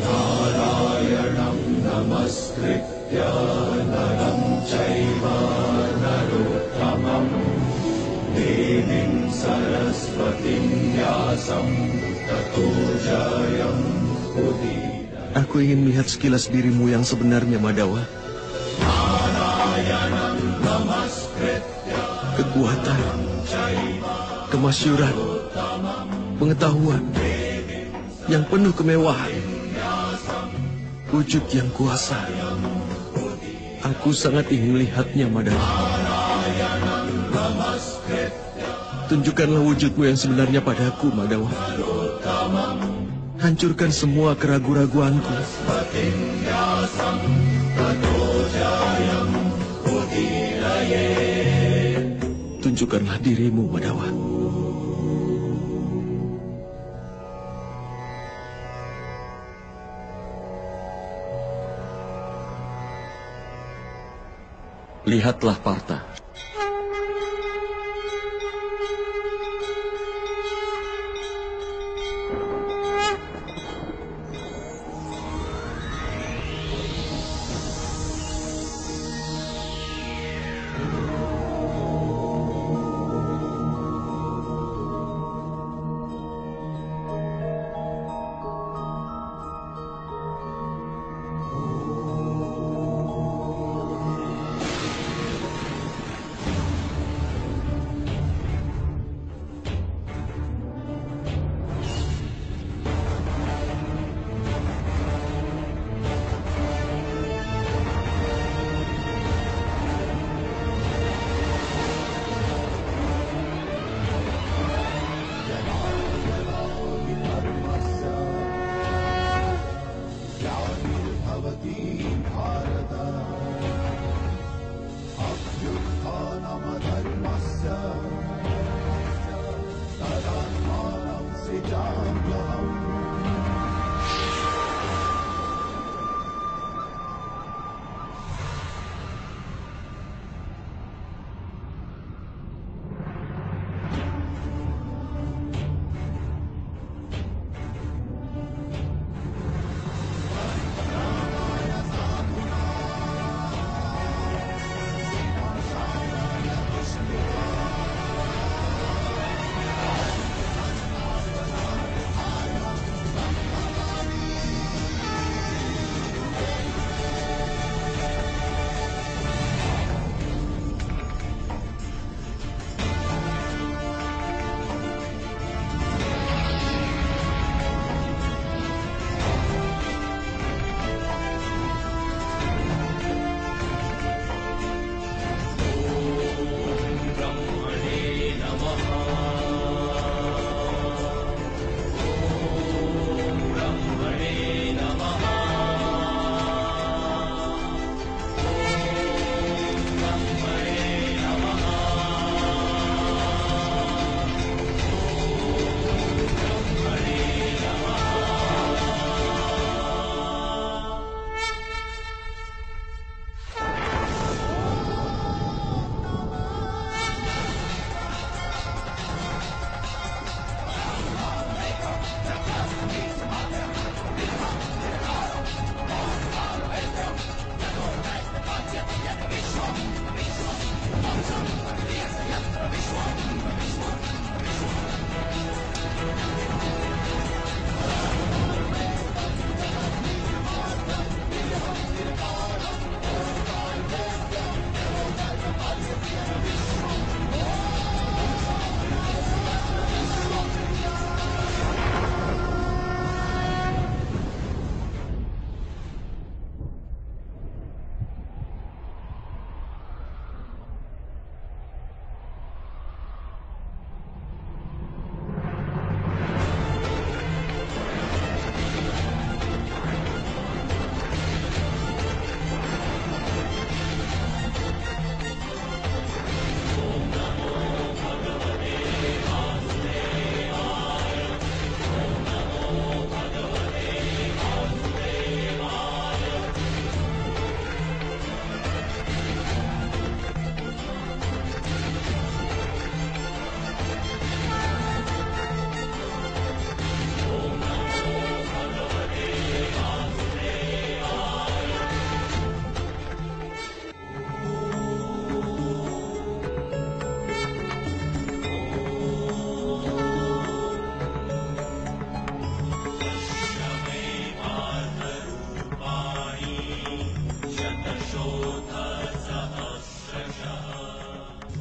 Narayanam namaskritya naram caiva narottamam devim saraswatim vyasam tato jayam udira. Aku ingin melihat sekilas dirimu yang sebenarnya, Madawa. Narayanam namaskritya Kekuatan, kemasyuran, pengetahuan yang penuh kemewahan, wujud yang kuasa. Aku sangat ingin melihatnya, Madawa. Tunjukkanlah wujudmu yang sebenarnya padaku, Madawa. Hancurkan semua keraguan-raguanku. Tunjukkanlah dirimu, Madawa. Lihatlah Partha.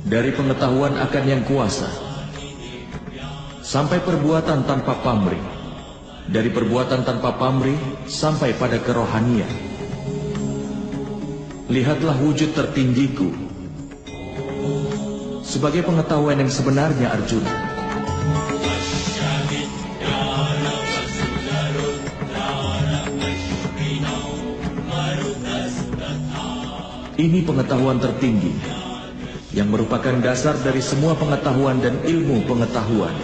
dari pengetahuan akan Yang Kuasa, sampai perbuatan tanpa pamrih, dari perbuatan tanpa pamrih sampai pada kerohanian. Lihatlah wujud tertinggiku sebagai pengetahuan yang sebenarnya, Arjuna. Ini pengetahuan tertinggi yang merupakan dasar dari semua pengetahuan dan ilmu pengetahuan.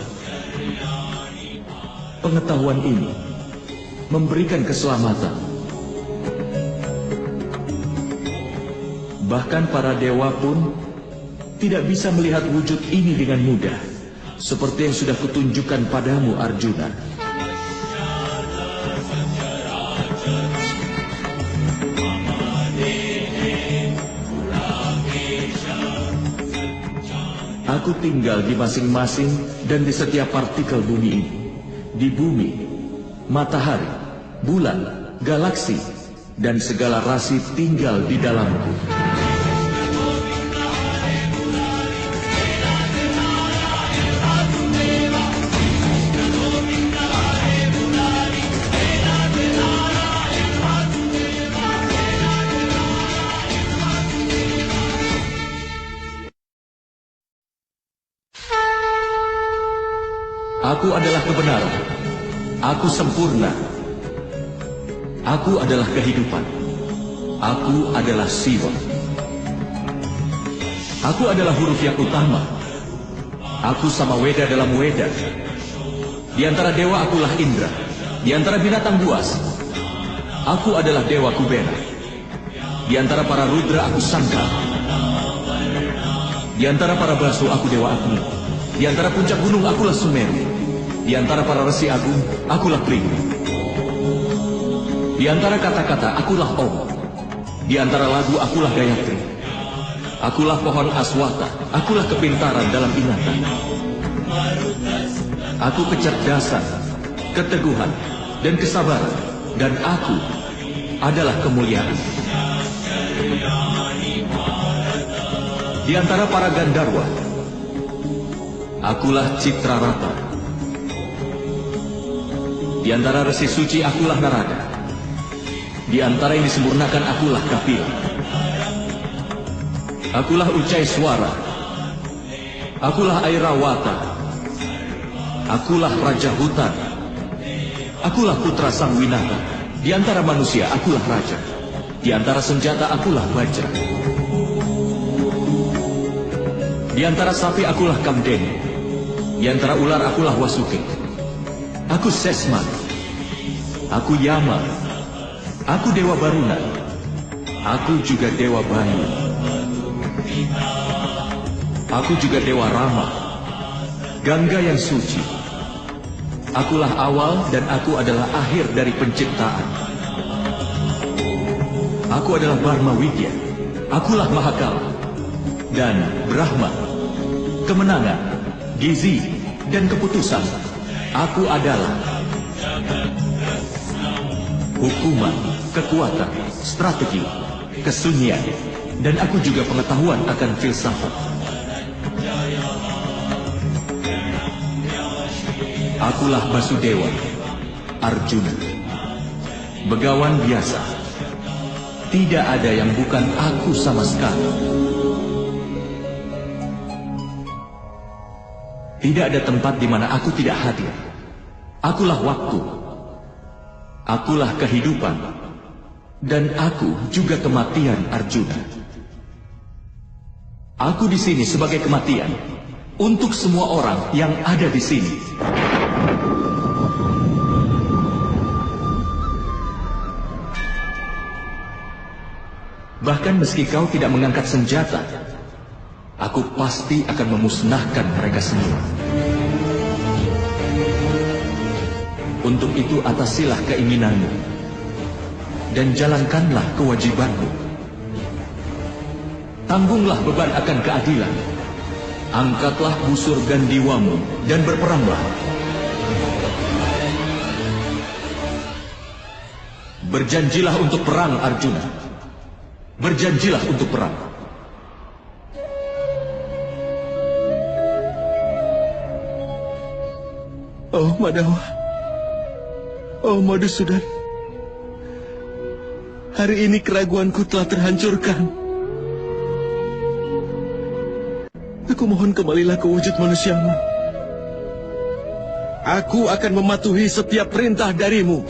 Pengetahuan ini memberikan keselamatan. Bahkan para dewa pun tidak bisa melihat wujud ini dengan mudah, seperti yang sudah kutunjukkan padamu, Arjuna. Aku tinggal di masing-masing dan di setiap partikel bumi ini. Di bumi, matahari, bulan, galaksi, dan segala rasi tinggal di dalamku. Aku adalah kebenaran. Aku sempurna. Aku adalah kehidupan. Aku adalah Siwa. Aku adalah huruf yang utama. Aku sama Weda dalam Weda. Di antara dewa akulah Indra. Di antara binatang buas, aku adalah Dewa Kubera. Di antara para Rudra aku Sangka. Di antara para Basu aku Dewa Agni. Di antara puncak gunung akulah Sumeru. Di antara para resi agung akulah Pringgu. Di antara kata-kata akulah Om. Di antara lagu akulah Gayatri. Akulah pohon aswata. Akulah kepintaran dalam ingatan. Aku kecerdasan, keteguhan, dan kesabaran. Dan aku adalah kemuliaan. Di antara para Gandarwa, akulah Citrarata. Di antara resi suci akulah Narada. Di antara yang disempurnakan akulah Kapila. Akulah Ucai Suara. Akulah Airawata. Akulah Raja Hutan. Akulah putra Sang Winata. Di antara manusia akulah raja. Di antara senjata akulah Bajra. Di antara sapi akulah Kamdeni. Di antara ular akulah Wasuke. Aku Sesman. Aku Yama. Aku Dewa Baruna. Aku juga Dewa Bayu. Aku juga Dewa Rama. Gangga yang suci. Akulah awal dan aku adalah akhir dari penciptaan. Aku adalah Barma Widya. Akulah Mahakala. Dan Brahma. Kemenangan, gizi, dan keputusan. Aku adalah hukuman, kekuatan, strategi, kesunyian, dan aku juga pengetahuan akan filsafat. Akulah Basudewa, Arjuna. Begawan biasa. Tidak ada yang bukan aku sama sekali. Tidak ada tempat di mana aku tidak hadir. Akulah waktu. Akulah kehidupan. Dan aku juga kematian, Arjuna. Aku di sini sebagai kematian untuk semua orang yang ada di sini. Bahkan meski kau tidak mengangkat senjata, aku pasti akan memusnahkan mereka semua. Untuk itu atasilah keinginanmu dan jalankanlah kewajibanmu. Tanggunglah beban akan keadilan. Angkatlah busur gandiwamu dan berperanglah. Berjanjilah untuk perang, Arjuna. Berjanjilah untuk perang. Oh Madawa, oh Madhusudan, hari ini keraguanku telah terhancurkan. Aku mohon kembalilah ke wujud manusiamu. Aku akan mematuhi setiap perintah darimu.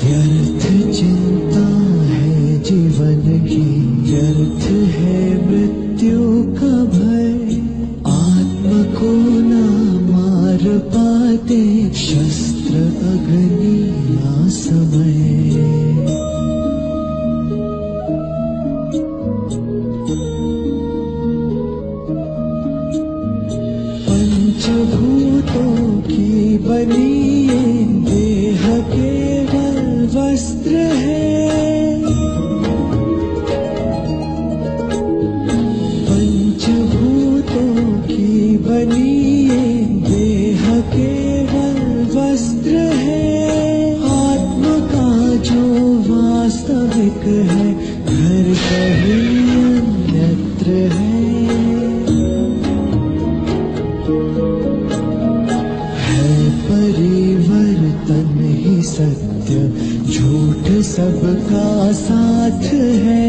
व्यर्थ चिंता है जीवन की, व्यर्थ है मृत्यु का भय। आत्म को ना मार पाते शस्त्र अग्नि या समय। पंचभूतों की बनी ये देह केवल वस्त्र है। पंचभूतों की बनी ये देह केवल वस्त्र है। आत्मा का जो वास्तविक है घर कहीं अन्यत्र है। परिवर्तन ही सत्य, झूठ सबका साथ है।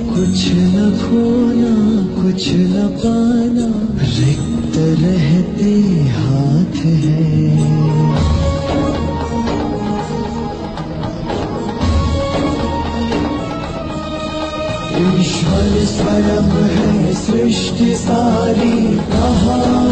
कुछ न खोना कुछ न पाना, रिक्त रहते हाथ है। ईश्वर स्वयं है सृष्टि सारी, कहा